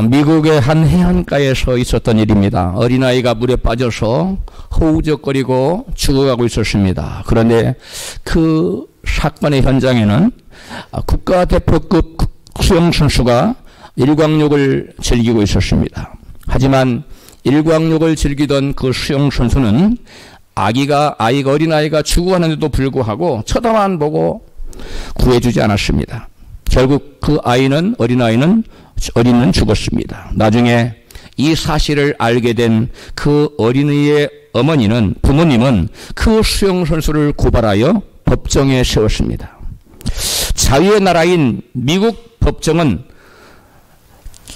미국의 한 해안가에서 있었던 일입니다. 어린아이가 물에 빠져서 허우적거리고 죽어가고 있었습니다. 그런데 그 사건의 현장에는 국가대표급 수영선수가 일광욕을 즐기고 있었습니다. 하지만 일광욕을 즐기던 그 수영선수는 어린아이가 죽어가는데도 불구하고 쳐다만 보고 구해주지 않았습니다. 결국 그 어린아이는 죽었습니다. 나중에 이 사실을 알게 된 그 어린이의 부모님은 그 수영선수를 고발하여 법정에 세웠습니다. 자유의 나라인 미국 법정은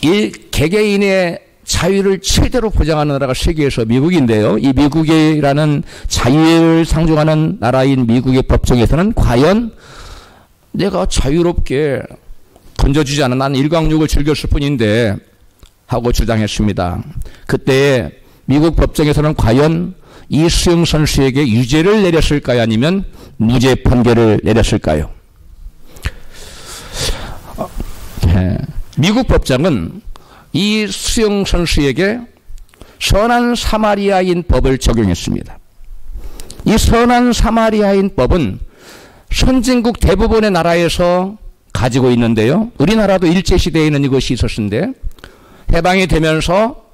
이 개개인의 자유를 최대로 보장하는 나라가 세계에서 미국인데요. 이 미국이라는 자유를 상징하는 나라인 미국의 법정에서는 과연 내가 자유롭게 건져주지 않아 나는 일광욕을 즐겼을 뿐인데 하고 주장했습니다. 그때 미국 법정에서는 과연 이 수영선수에게 유죄를 내렸을까요? 아니면 무죄 판결을 내렸을까요? 미국 법정은 이 수영선수에게 선한 사마리아인 법을 적용했습니다. 이 선한 사마리아인 법은 선진국 대부분의 나라에서 가지고 있는데요. 우리나라도 일제시대에는 이것이 있었는데 해방이 되면서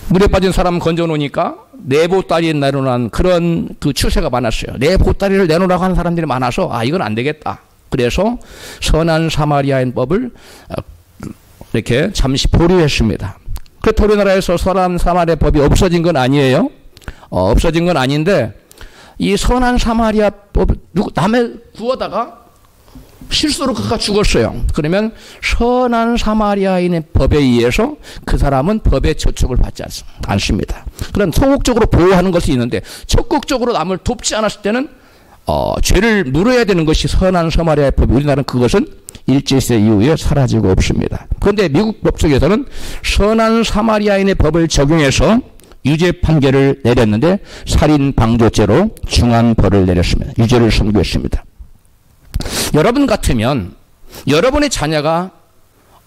물에 빠진 사람 건져 놓으니까 내 보따리 내놓는 그런 그 추세가 많았어요. 내 보따리를 내놓으라고 하는 사람들이 많아서 이건 안 되겠다. 그래서 선한 사마리아인 법을 이렇게 잠시 보류했습니다. 그래서 우리나라에서 선한 사마리아 법이 없어진 건 아니에요. 없어진 건 아닌데 이 선한 사마리아 법 남의 구워다가 실수로 그가 죽었어요. 그러면 선한 사마리아인의 법에 의해서 그 사람은 법의 저촉을 받지 않습니다. 그런 소극적으로 보호하는 것이 있는데 적극적으로 남을 돕지 않았을 때는 죄를 물어야 되는 것이 선한 사마리아의 법. 우리나라는 그것은 일제시대 이후에 사라지고 없습니다. 그런데 미국 법정에서는 선한 사마리아인의 법을 적용해서 유죄 판결을 내렸는데 살인 방조죄로 중한 벌을 내렸습니다. 유죄를 선고했습니다. 여러분 같으면 여러분의 자녀가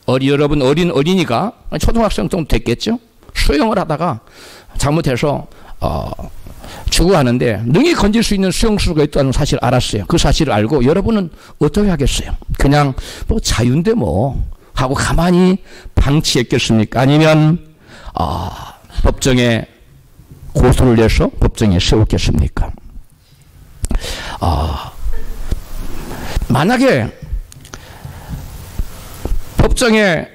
어린이가 초등학생 정도 됐겠죠? 수영을 하다가 잘못해서 죽어가는데 능히 건질 수 있는 수영수가 있다는 사실을 알았어요. 그 사실을 알고 여러분은 어떻게 하겠어요? 그냥 뭐 자유인데 뭐 하고 가만히 방치했겠습니까? 아니면 법정에 고소를 내서 법정에 세웠겠습니까? 만약에 법정에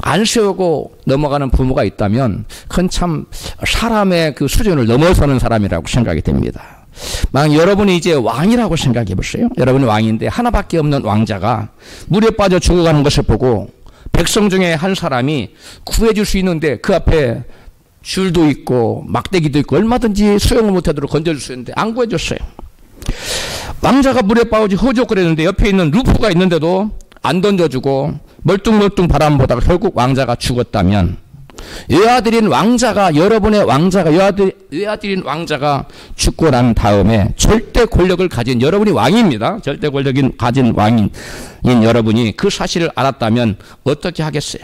안 세우고 넘어가는 부모가 있다면 그건 참 사람의 그 수준을 넘어서는 사람이라고 생각이 됩니다. 만약 여러분이 이제 왕이라고 생각해 보세요. 여러분이 왕인데 하나밖에 없는 왕자가 물에 빠져 죽어가는 것을 보고 백성 중에 한 사람이 구해줄 수 있는데 그 앞에 줄도 있고 막대기도 있고 얼마든지 수영을 못하도록 건져줄 수 있는데 안 구해줬어요. 왕자가 물에 빠져 허우적거리는데 옆에 있는 루프가 있는데도 안 던져주고 멀뚱멀뚱 바람 보다가 결국 왕자가 죽었다면 여아들인 왕자가 죽고 난 다음에 절대 권력을 가진 여러분이 왕입니다. 절대 권력을 가진 왕인 여러분이 그 사실을 알았다면 어떻게 하겠어요?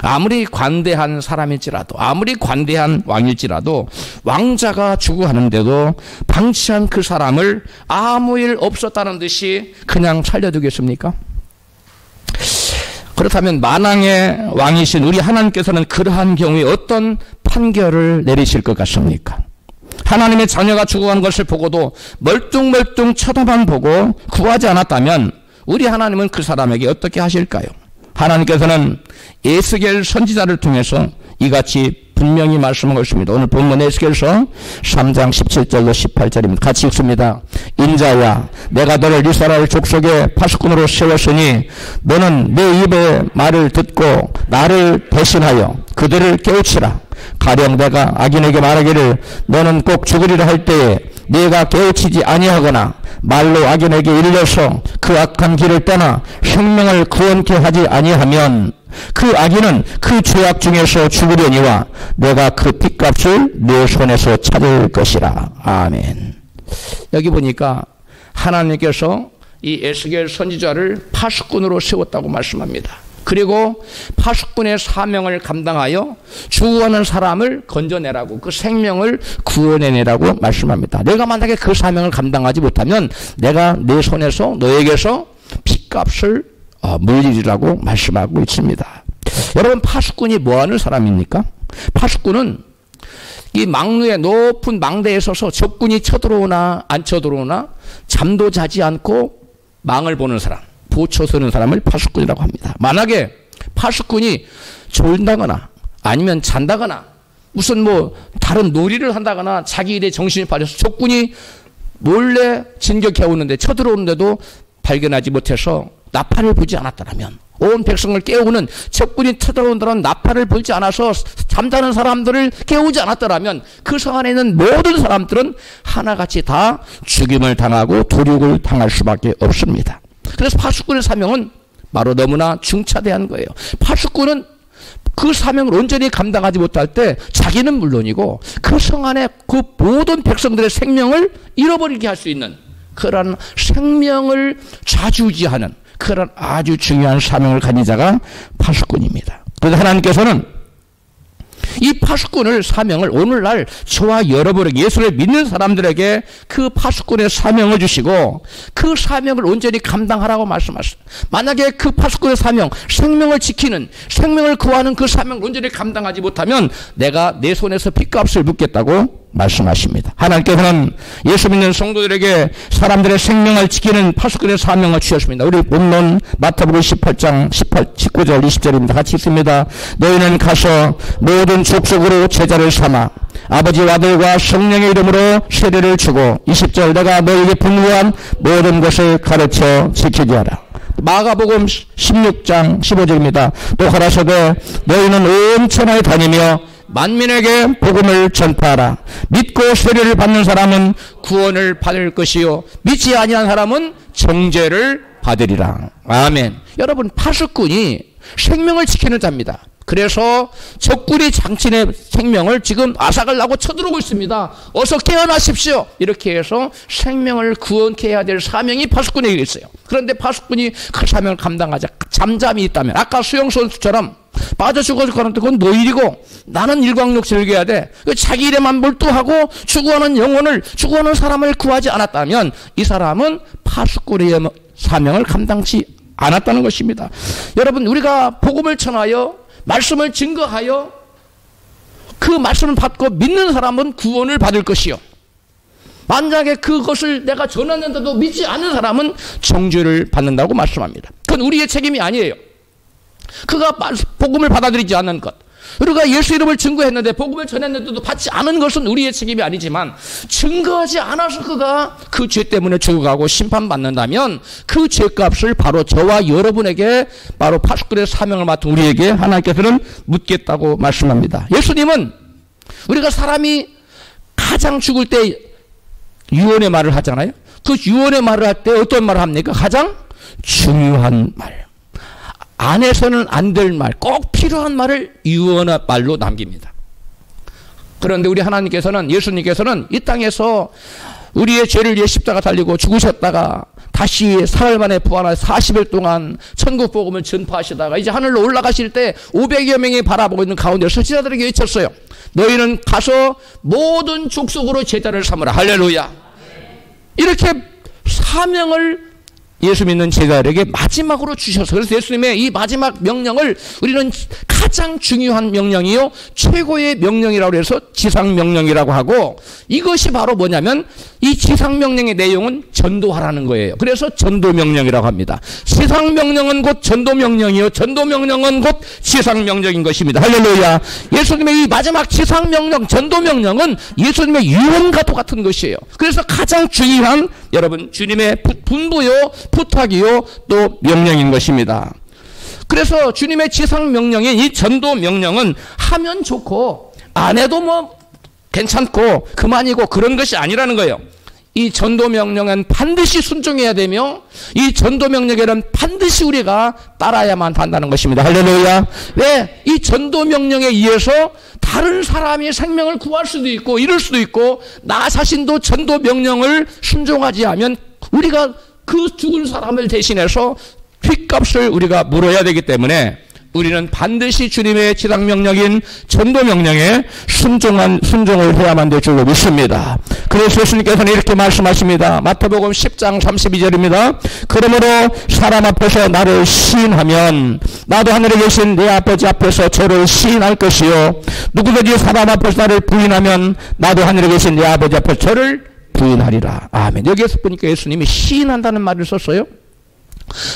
아무리 관대한 사람일지라도 아무리 관대한 왕일지라도 왕자가 죽어가는데도 방치한 그 사람을 아무 일 없었다는 듯이 그냥 살려두겠습니까? 그렇다면 만왕의 왕이신 우리 하나님께서는 그러한 경우에 어떤 판결을 내리실 것 같습니까? 하나님의 자녀가 죽어가는 것을 보고도 멀뚱멀뚱 쳐다만 보고 구하지 않았다면 우리 하나님은 그 사람에게 어떻게 하실까요? 하나님께서는 에스겔 선지자를 통해서 이같이 분명히 말씀하고 있습니다. 오늘 본문 에스겔서 3장 17절로 18절입니다. 같이 읽습니다. 인자야, 내가 너를 이스라엘 족속의 파수꾼으로 세웠으니 너는 내 입의 말을 듣고 나를 대신하여 그들을 깨우치라. 가령 내가 악인에게 말하기를 너는 꼭 죽으리라 할 때에 네가 깨우치지 아니하거나 말로 악인에게 일려서 그 악한 길을 떠나 생명을 구원케 하지 아니하면 그 악인은 그 죄악 중에서 죽으려니와 내가 그 핏값을 내 손에서 찾을 것이라. 아멘. 여기 보니까 하나님께서 이 에스겔 선지자를 파수꾼으로 세웠다고 말씀합니다. 그리고 파수꾼의 사명을 감당하여 죽어가는 사람을 건져내라고, 그 생명을 구원해내라고 말씀합니다. 내가 만약에 그 사명을 감당하지 못하면 내가 내 손에서 너에게서 핏값을 물리리라고 말씀하고 있습니다. 여러분, 파수꾼이 뭐하는 사람입니까? 파수꾼은 이 망루의 높은 망대에 서서 적군이 쳐들어오나 안 쳐들어오나 잠도 자지 않고 망을 보는 사람, 보초 서는 사람을 파수꾼이라고 합니다. 만약에 파수꾼이 졸다거나 아니면 잔다거나 무슨 뭐 다른 놀이를 한다거나 자기 일에 정신이 빠져서 적군이 몰래 진격해 오는데 쳐들어오는데도 발견하지 못해서 나팔을 불지 않았다면, 온 백성을 깨우는 적군이 쳐들어온다는 나팔을 불지 않아서 잠자는 사람들을 깨우지 않았더라면 그 성 안에 있는 모든 사람들은 하나같이 다 죽임을 당하고 도륙을 당할 수밖에 없습니다. 그래서 파수꾼의 사명은 바로 너무나 중차대한 거예요. 파수꾼은 그 사명을 온전히 감당하지 못할 때 자기는 물론이고 그 성 안에 그 모든 백성들의 생명을 잃어버리게 할 수 있는 그런 생명을 좌지우지하는 그런 아주 중요한 사명을 가진 자가 파수꾼입니다. 그래서 하나님께서는 이 파수꾼을, 사명을 오늘날 저와 여러분에게, 예수를 믿는 사람들에게 그 파수꾼의 사명을 주시고 그 사명을 온전히 감당하라고 말씀하셨어요. 만약에 그 파수꾼의 사명, 생명을 지키는, 생명을 구하는 그 사명을 온전히 감당하지 못하면 내가 내 손에서 핏값을 묻겠다고 말씀하십니다. 하나님께서는 예수 믿는 성도들에게 사람들의 생명을 지키는 파수꾼의 사명을 주셨습니다. 우리 본문 마태복음 18장 19절 20절입니다. 같이 읽습니다. 너희는 가서 모든 족속으로 제자를 삼아 아버지와 아들과 성령의 이름으로 세례를 주고 20절 내가 너희에게 분부한 모든 것을 가르쳐 지키게 하라. 마가복음 16장 15절입니다. 또 가라사대 너희는 온 천하에 다니며 만민에게 복음을 전파하라. 믿고 세례를 받는 사람은 구원을 받을 것이요 믿지 아니한 사람은 정죄를 받으리라. 아멘. 여러분, 파수꾼이 생명을 지키는 자입니다. 그래서 적군이 장친의 생명을 지금 아삭을 나고 쳐들어오고 있습니다. 어서 깨어나십시오. 이렇게 해서 생명을 구원케 해야 될 사명이 파수꾼에게 있어요. 그런데 파수꾼이 그 사명을 감당하자 잠잠히 있다면, 아까 수영 선수처럼 빠져 죽어질 거는 그건 너 일이고 나는 일광욕 즐겨야 돼, 자기 일에만 몰두하고 추구하는 영혼을, 추구하는 사람을 구하지 않았다면 이 사람은 파수꾼의 사명을 감당치 않았다는 것입니다. 여러분, 우리가 복음을 전하여 말씀을 증거하여 그 말씀을 받고 믿는 사람은 구원을 받을 것이요 만약에 그것을 내가 전하는데도 믿지 않는 사람은 정죄를 받는다고 말씀합니다. 그건 우리의 책임이 아니에요. 그가 복음을 받아들이지 않는 것, 우리가 예수 이름을 증거했는데 복음을 전했는데도 받지 않은 것은 우리의 책임이 아니지만 증거하지 않아서 그가 그 죄 때문에 죽어가고 심판받는다면 그 죄값을 바로 저와 여러분에게, 바로 파수꾼의 사명을 맡은 우리에게 하나님께서는 묻겠다고 말씀합니다. 예수님은 우리가 사람이 가장 죽을 때 유언의 말을 하잖아요. 그 유언의 말을 할 때 어떤 말을 합니까? 가장 중요한 말, 안 해서는 안 될 말, 꼭 필요한 말을 유언의 말로 남깁니다. 그런데 우리 하나님께서는, 예수님께서는 이 땅에서 우리의 죄를 위해 십자가 달리고 죽으셨다가 다시 사흘 만에 부활하여 40일 동안 천국 복음을 전파하시다가 이제 하늘로 올라가실 때 500여 명이 바라보고 있는 가운데 선지자들에게 외쳤어요. 너희는 가서 모든 족속으로 제자를 삼으라. 할렐루야. 이렇게 사명을 예수 믿는 제자들에게 마지막으로 주셔서, 그래서 예수님의 이 마지막 명령을 우리는 가장 중요한 명령이요 최고의 명령이라고 해서 지상명령이라고 하고, 이것이 바로 뭐냐면 이 지상명령의 내용은 전도하라는 거예요. 그래서 전도명령이라고 합니다. 지상명령은 곧 전도명령이요 전도명령은 곧 지상명령인 것입니다. 할렐루야. 예수님의 이 마지막 지상명령, 전도명령은 예수님의 유언과도 같은 것이에요. 그래서 가장 중요한, 여러분, 주님의 분부요 부탁이요 또 명령인 것입니다. 그래서 주님의 지상명령인 이 전도명령은 하면 좋고 안 해도 뭐 괜찮고 그만이고 그런 것이 아니라는 거예요. 이 전도명령은 반드시 순종해야 되며 이 전도명령에는 반드시 우리가 따라야만 한다는 것입니다. 할렐루야. 왜? 이 전도명령에 의해서 다른 사람이 생명을 구할 수도 있고 이럴 수도 있고, 나 자신도 전도명령을 순종하지 않으면 우리가 그 죽은 사람을 대신해서 핏값을 우리가 물어야 되기 때문에 우리는 반드시 주님의 지상 명령인 전도 명령에 순종을 해야만 될 줄로 믿습니다. 그래서 예수님께서는 이렇게 말씀하십니다. 마태복음 10장 32절입니다. 그러므로 사람 앞에서 나를 시인하면 나도 하늘에 계신 내 아버지 앞에서 저를 시인할 것이요 누구든지 사람 앞에서 나를 부인하면 나도 하늘에 계신 내 아버지 앞에서 저를 부인하리라. 아멘. 여기에서 보니까 예수님이 시인한다는 말을 썼어요.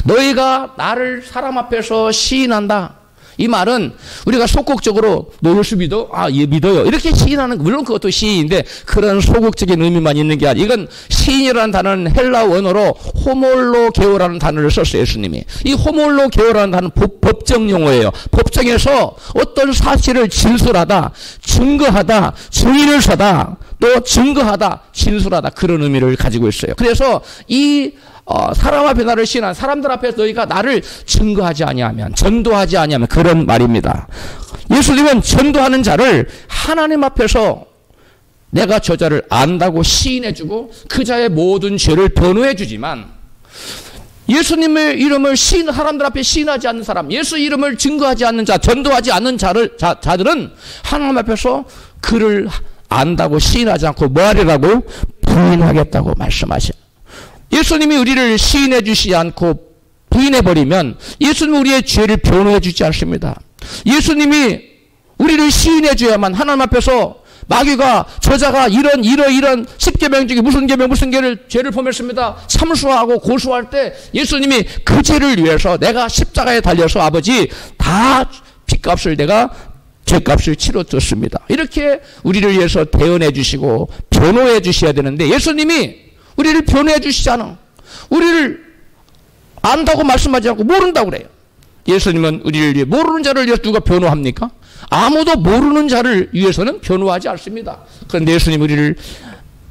너희가 나를 사람 앞에서 시인한다. 이 말은 우리가 소극적으로 너 예수 믿어? 아, 예, 믿어요. 이렇게 시인하는, 물론 그것도 시인인데 그런 소극적인 의미만 있는 게 아니라 이건 시인이라는 단어는 헬라 원어로 호몰로게오라는 단어를 썼어요. 예수님이. 이 호몰로게오라는 단어는 법정 용어예요. 법정에서 어떤 사실을 진술하다, 증거하다, 증인을 서다, 또 증거하다, 진술하다, 그런 의미를 가지고 있어요. 그래서 이 사람 앞에 나를 시인한, 사람들 앞에서 너희가 나를 증거하지 아니하면, 전도하지 아니하면, 그런 말입니다. 예수님은 전도하는 자를 하나님 앞에서 내가 저 자를 안다고 시인해주고 그 자의 모든 죄를 변호해주지만, 예수님의 이름을 사람들 앞에 시인하지 않는 사람, 예수 이름을 증거하지 않는 자, 전도하지 않는 자들은 하나님 앞에서 그를 안다고 시인하지 않고 뭐하리라고? 부인하겠다고 말씀하셔요. 예수님이 우리를 시인해 주시지 않고 부인해 버리면 예수님은 우리의 죄를 변호해 주지 않습니다. 예수님이 우리를 시인해 줘야만 하나님 앞에서 마귀가 저자가 이런 십계명 중에 무슨 죄를 범했습니다. 참수하고 고소할 때 예수님이 그 죄를 위해서 내가 십자가에 달려서 아버지 다 핏값을 내가 죄값을 치러줬습니다. 이렇게 우리를 위해서 대언해 주시고 변호해 주셔야 되는데 예수님이 우리를 변호해 주시지 않아. 우리를 안다고 말씀하지 않고 모른다고 그래요. 예수님은 우리를 위해 모르는 자를 위해서 누가 변호합니까? 아무도 모르는 자를 위해서는 변호하지 않습니다. 그런데 예수님 우리를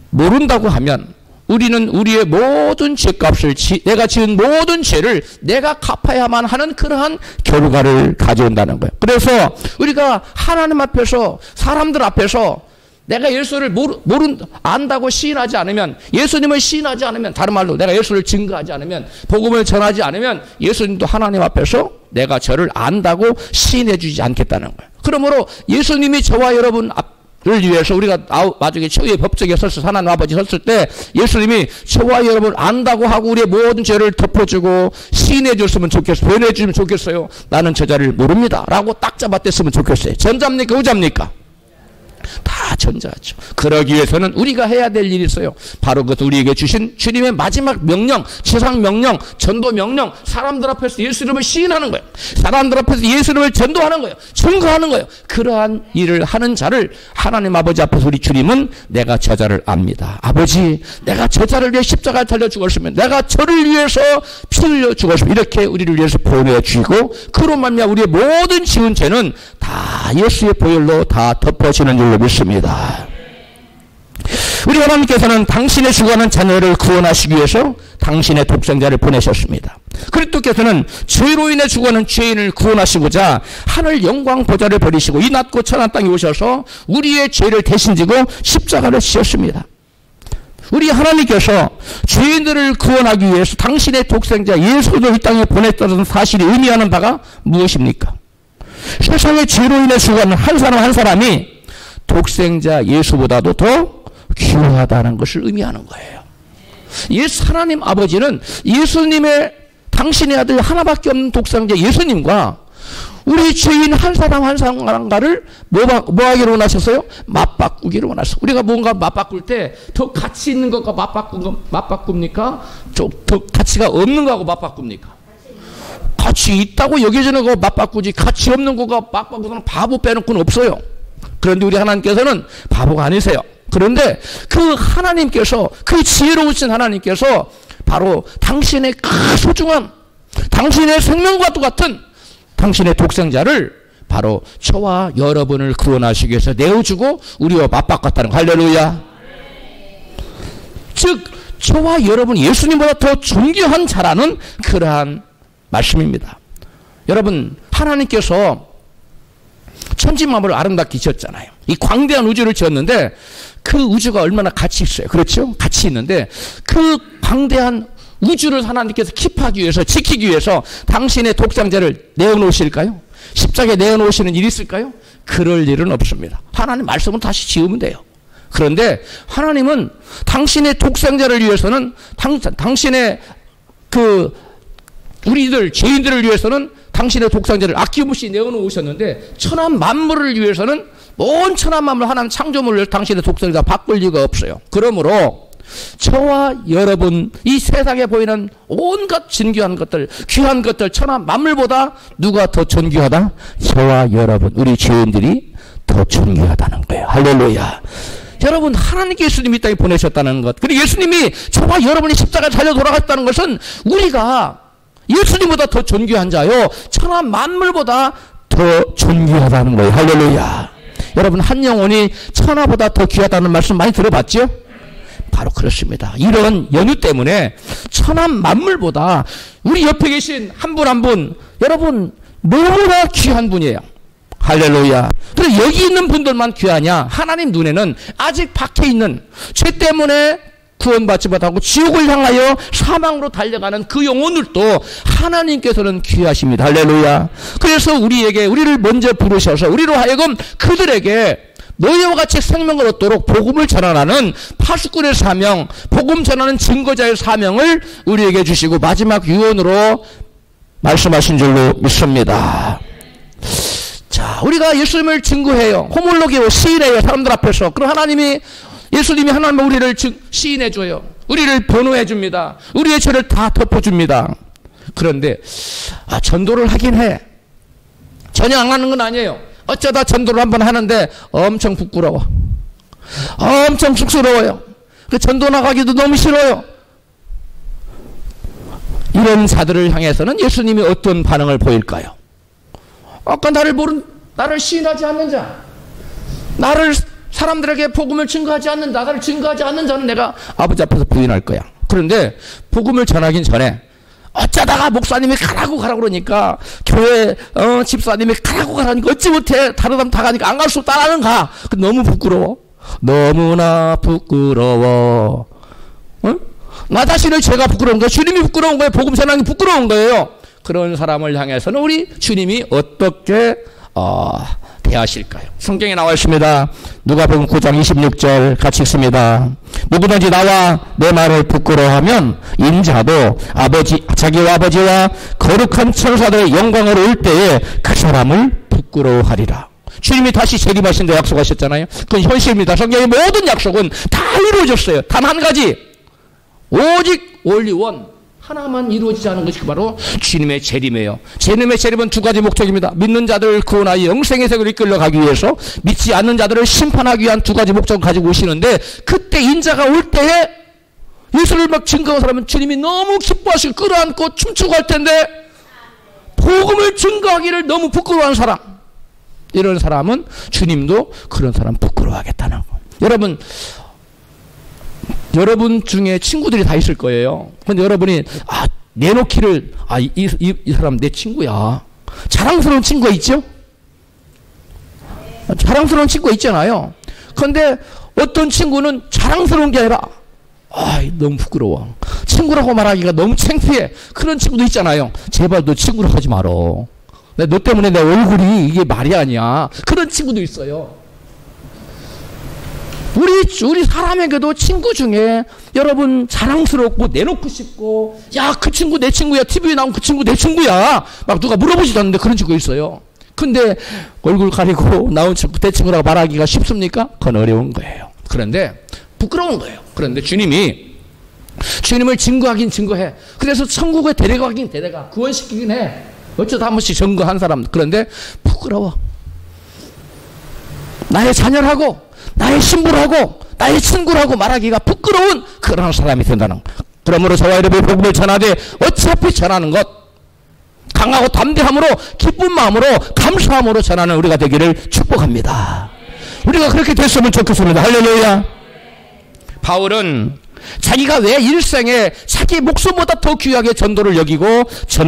모른다고 하면 우리는 우리의 모든 죄값을 내가 지은 모든 죄를 내가 갚아야만 하는 그러한 결과를 가져온다는 거예요. 그래서 우리가 하나님 앞에서 사람들 앞에서 내가 예수를 안다고 시인하지 않으면, 예수님을 시인하지 않으면, 다른 말로 내가 예수를 증거하지 않으면, 복음을 전하지 않으면 예수님도 하나님 앞에서 내가 저를 안다고 시인해 주지 않겠다는 거예요. 그러므로 예수님이 저와 여러분을 위해서 우리가 나중에 최후의 법정에 섰을 하나님 아버지 섰을 때 예수님이 저와 여러분을 안다고 하고 우리의 모든 죄를 덮어주고 시인해 줬으면 좋겠어요. 변해 주면 좋겠어요. 나는 저자를 모릅니다 라고 딱 잡아댔으면 좋겠어요. 전자입니까? 후자입니까? 다 전자죠. 그러기 위해서는 우리가 해야 될 일이 있어요. 바로 그것도 우리에게 주신 주님의 마지막 명령, 지상 명령, 전도 명령, 사람들 앞에서 예수 이름을 시인하는 거예요. 사람들 앞에서 예수 이름을 전도하는 거예요. 증거하는 거예요. 그러한 일을 하는 자를 하나님 아버지 앞에서 우리 주님은 내가 저자를 압니다. 아버지, 내가 저자를 위해 십자가에 달려 죽었으면, 내가 저를 위해서 피 흘려 죽었으면, 이렇게 우리를 위해서 보내어 주시고 그로 말미암아 우리의 모든 지은 죄는 다 예수의 보혈로 다 덮어지는 줄로 믿습니다. 우리 하나님께서는 당신의 죽어가는 자녀를 구원하시기 위해서 당신의 독생자를 보내셨습니다. 그리스도께서는 죄로 인해 죽어가는 죄인을 구원하시고자 하늘 영광 보좌를 버리시고 이 낮고 천한 땅에 오셔서 우리의 죄를 대신 지고 십자가를 지셨습니다. 우리 하나님께서 죄인들을 구원하기 위해서 당신의 독생자 예수를 이 땅에 보냈다는 사실이 의미하는 바가 무엇입니까? 세상의 죄로 인해 죽어가는 한 사람 한 사람이 독생자 예수보다도 더 귀하다는 것을 의미하는 거예요. 하나님 아버지는 예수님의 당신의 아들 하나밖에 없는 독생자 예수님과 우리 죄인 한 사람 한 사람과를 뭐하기를 원하셨어요? 맞바꾸기를 원하셨어요. 우리가 뭔가 맞바꿀 때 더 가치 있는 것과 맞바꿉니까? 좀 더 가치가 없는 거하고 맞바꿉니까? 가치 있다고 여겨지는 거 맞바꾸지 가치 없는 거가 맞바꾸는 바보 빼놓고는 없어요. 그런데 우리 하나님께서는 바보가 아니세요. 그런데 그 하나님께서, 그 지혜로우신 하나님께서 바로 당신의 그 소중한, 당신의 생명과 똑같은 당신의 독생자를 바로 저와 여러분을 구원하시기 위해서 내어주고 우리와 맞바꿨다는 거. 할렐루야. 즉 저와 여러분 예수님보다 더 존귀한 자라는 그러한 말씀입니다. 여러분, 하나님께서 천지만물을 아름답게 지었잖아요. 이 광대한 우주를 지었는데 그 우주가 얼마나 가치 있어요. 그렇죠? 가치 있는데 그 광대한 우주를 하나님께서 킵하기 위해서, 지키기 위해서 당신의 독생자를 내어놓으실까요? 십자가에 내어놓으시는 일이 있을까요? 그럴 일은 없습니다. 하나님 말씀은 다시 지으면 돼요. 그런데 하나님은 당신의 독생자를 위해서는 당신의 우리들 죄인들을 위해서는 당신의 독생자를 아낌없이 내어놓으셨는데 천하 만물을 위해서는 온 천하 만물 하나님 창조물을 위해서 당신의 독생자 바꿀 리가 없어요. 그러므로 저와 여러분 이 세상에 보이는 온갖 진귀한 것들, 귀한 것들, 천하 만물보다 누가 더 존귀하다? 저와 여러분 우리 죄인들이 더 존귀하다는 거예요. 할렐루야. 여러분 하나님께 예수님이 이 땅에 보내셨다는 것, 그리고 예수님이 저와 여러분이 십자가에 달려 돌아갔다는 것은 우리가 예수님보다 더 존귀한 자요 천하 만물보다 더 존귀하다는 거예요. 할렐루야. 여러분 한 영혼이 천하보다 더 귀하다는 말씀 많이 들어봤죠? 바로 그렇습니다. 이런 연유 때문에 천하 만물보다 우리 옆에 계신 한 분 한 분 여러분 너무나 귀한 분이에요. 할렐루야. 그런데 여기 있는 분들만 귀하냐? 하나님 눈에는 아직 밖에 있는 죄 때문에 구원받지 못하고 지옥을 향하여 사망으로 달려가는 그 영혼들도 하나님께서는 귀하십니다. 할렐루야. 그래서 우리를 먼저 부르셔서 우리로 하여금 그들에게 너희와 같이 생명을 얻도록 복음을 전하라는 파수꾼의 사명, 복음 전하는 증거자의 사명을 우리에게 주시고 마지막 유언으로 말씀하신 줄로 믿습니다. 자, 우리가 예수님을 증거해요. 호몰로게요. 시인해요. 사람들 앞에서. 그럼 예수님이 하나님 우리를 시인해 줘요. 우리를 변호해 줍니다. 우리의 죄를 다 덮어 줍니다. 그런데 전도를 하긴 해. 전혀 안 하는 건 아니에요. 어쩌다 전도를 한번 하는데 엄청 부끄러워. 엄청 쑥스러워요. 그 전도 나가기도 너무 싫어요. 이런 자들을 향해서는 예수님이 어떤 반응을 보일까요? 아까 나를 시인하지 않는 자, 나를 사람들에게 복음을 증거하지 않는 자, 나를 증거하지 않는 자는 내가 아버지 앞에서 부인할 거야. 그런데 복음을 전하긴 전에 어쩌다가 목사님이 가라고 그러니까 교회 집사님이 가라고 가라니까 어찌 못해 다른 사람 다 가니까 안 갈 수 없다. 나는 가. 너무 부끄러워. 너무나 부끄러워. 나 자신을 제가 부끄러운 거예요. 주님이 부끄러운 거예요. 복음 전하는 게 부끄러운 거예요. 그런 사람을 향해서는 우리 주님이 어떻게 대하실까요? 성경에 나와 있습니다. 누가복음 9장 26절 같이 읽습니다. 누구든지 나와 내 말을 부끄러워하면 인자도 자기와 아버지와 거룩한 천사들의 영광으로 올 때에 그 사람을 부끄러워하리라. 주님이 다시 재림하신다 약속하셨잖아요. 그건 현실입니다. 성경의 모든 약속은 다 이루어졌어요. 단 한 가지, 오직 only one, 하나만 이루어지지 않은 것이 바로 주님의 재림이에요. 주님의 재림은 두 가지 목적입니다. 믿는 자들을 구원하여 영생의 세계로 이끌러 가기 위해서, 믿지 않는 자들을 심판하기 위한 두 가지 목적을 가지고 오시는데, 그때 인자가 올 때에 예수를 막 증거한 사람은 주님이 너무 기뻐하시고 끌어안고 춤추고 할 텐데, 복음을 증거하기를 너무 부끄러워하는 사람, 이런 사람은 주님도 그런 사람 부끄러워하겠다는 거. 여러분 중에 친구들이 다 있을 거예요. 근데 여러분이 내놓기를 이 사람 내 친구야. 자랑스러운 친구가 있죠? 자랑스러운 친구가 있잖아요. 근데 어떤 친구는 자랑스러운 게 아니라 너무 부끄러워. 친구라고 말하기가 너무 창피해. 그런 친구도 있잖아요. 제발 너 친구라고 하지 말어. 너 때문에 내 얼굴이 이게 말이 아니야. 그런 친구도 있어요. 우리 사람에게도 친구 중에 여러분 자랑스럽고 내놓고 싶고, 야, 그 친구 내 친구야. TV에 나온 그 친구 내 친구야. 막 누가 물어보지도 않는데 그런 친구 있어요. 근데 얼굴 가리고 나온 친구 내 친구라고 말하기가 쉽습니까? 그건 어려운 거예요. 그런데 부끄러운 거예요. 그런데 주님을 증거하긴 증거해. 그래서 천국에 데려가긴 데려가. 구원시키긴 해. 어쩌다 한 번씩 증거한 사람. 그런데 부끄러워. 나의 자녀라고, 나의 신부라고, 나의 친구라고 말하기가 부끄러운 그런 사람이 된다는 것. 그러므로 저와 여러분이 복음을 전하되 어차피 전하는 것, 강하고 담대함으로 기쁜 마음으로 감사함으로 전하는 우리가 되기를 축복합니다. 우리가 그렇게 됐으면 좋겠습니다. 할렐루야. 바울은 자기가 왜 일생에 자기 목숨보다 더 귀하게 전도를 여기고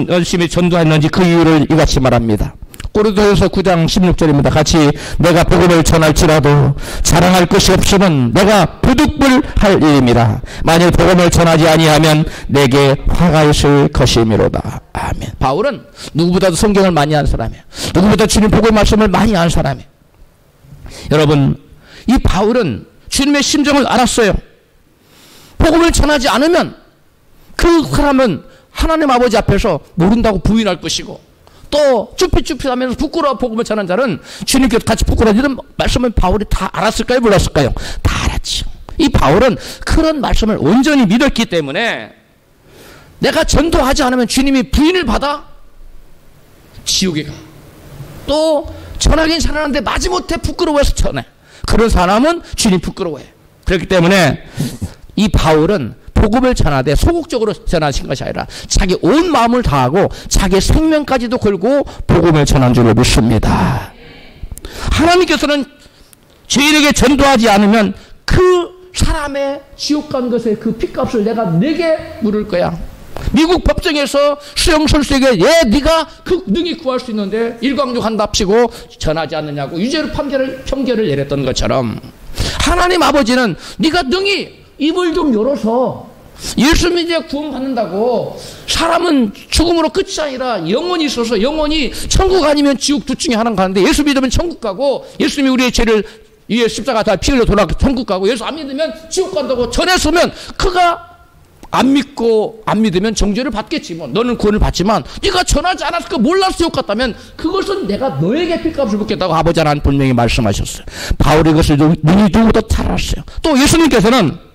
열심히 전도했는지 그 이유를 이같이 말합니다. 고린도후서 9장 16절입니다. 같이 내가 복음을 전할지라도 자랑할 것이 없으면 내가 부득불할 일임이라. 만일 복음을 전하지 아니하면 내게 화가 있을 것이미로다. 아멘. 바울은 누구보다도 성경을 많이 아는 사람이에요. 누구보다 주님 복음 말씀을 많이 아는 사람이에요. 여러분, 이 바울은 주님의 심정을 알았어요. 복음을 전하지 않으면 그 사람은 하나님 아버지 앞에서 모른다고 부인할 것이고, 또 쭈삣쭈삣하면서 부끄러워 복음을 전한 자는 주님께서 같이 부끄러워지는 말씀을 바울이 다 알았을까요? 몰랐을까요? 다 알았죠. 이 바울은 그런 말씀을 온전히 믿었기 때문에 내가 전도하지 않으면 주님이 부인을 받아 지옥에 가. 또 전하긴 전하는데 마지못해 부끄러워해서 전해. 그런 사람은 주님 부끄러워해. 그렇기 때문에 이 바울은 복음을 전하되 소극적으로 전하신 것이 아니라 자기 온 마음을 다하고 자기 생명까지도 걸고 복음을 전한 줄을 믿습니다. 하나님께서는 죄인에게 전도하지 않으면 그 사람의 지옥 간 것의 그 핏값을 내가 내게 물을 거야. 미국 법정에서 수용설수에게 네가 그 능히 구할 수 있는데 일광욕한답시고 전하지 않느냐고 유죄로 판결을 내렸던 것처럼, 하나님 아버지는 네가 능히 입을 좀 열어서 예수 믿어 구원받는다고, 사람은 죽음으로 끝이 아니라 영원히 있어서 영원히 천국 아니면 지옥 둘 중에 하나는 가는데, 예수 믿으면 천국 가고, 예수님이 우리의 죄를 위에 십자가 다 피 흘려 돌아 천국 가고, 예수 안 믿으면 지옥 간다고 전했으면 그가 안 믿으면 정죄를 받겠지. 뭐 너는 구원을 받지만 네가 전하지 않았을 거 몰라서 지옥 갔다면 그것은 내가 너에게 핏값을 묻겠다고 아버지 하나님 분명히 말씀하셨어요. 바울이 그것을 눈이 누구보다 잘 알았어요. 또 예수님께서는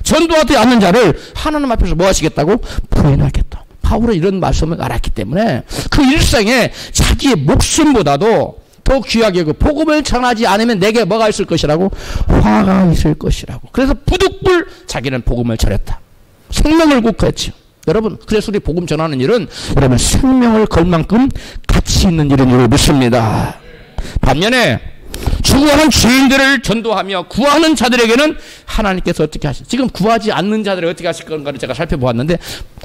전도하지 않는 자를 하나님 앞에서 뭐 하시겠다고? 부인하겠다. 바울은 이런 말씀을 알았기 때문에 그 일생에 자기의 목숨보다도 더 귀하게 그 복음을 전하지 않으면 내게 뭐가 있을 것이라고? 화가 있을 것이라고. 그래서 부득불 자기는 복음을 전했다. 생명을 국화했죠. 여러분, 그래서 우리 복음 전하는 일은 여러분 생명을 걸 만큼 가치 있는 일인 줄 믿습니다. 반면에 죽어가는 죄인들을 전도하며 구하는 자들에게는 하나님께서 어떻게 하시죠? 지금 구하지 않는 자들을 어떻게 하실 건가를 제가 살펴보았는데,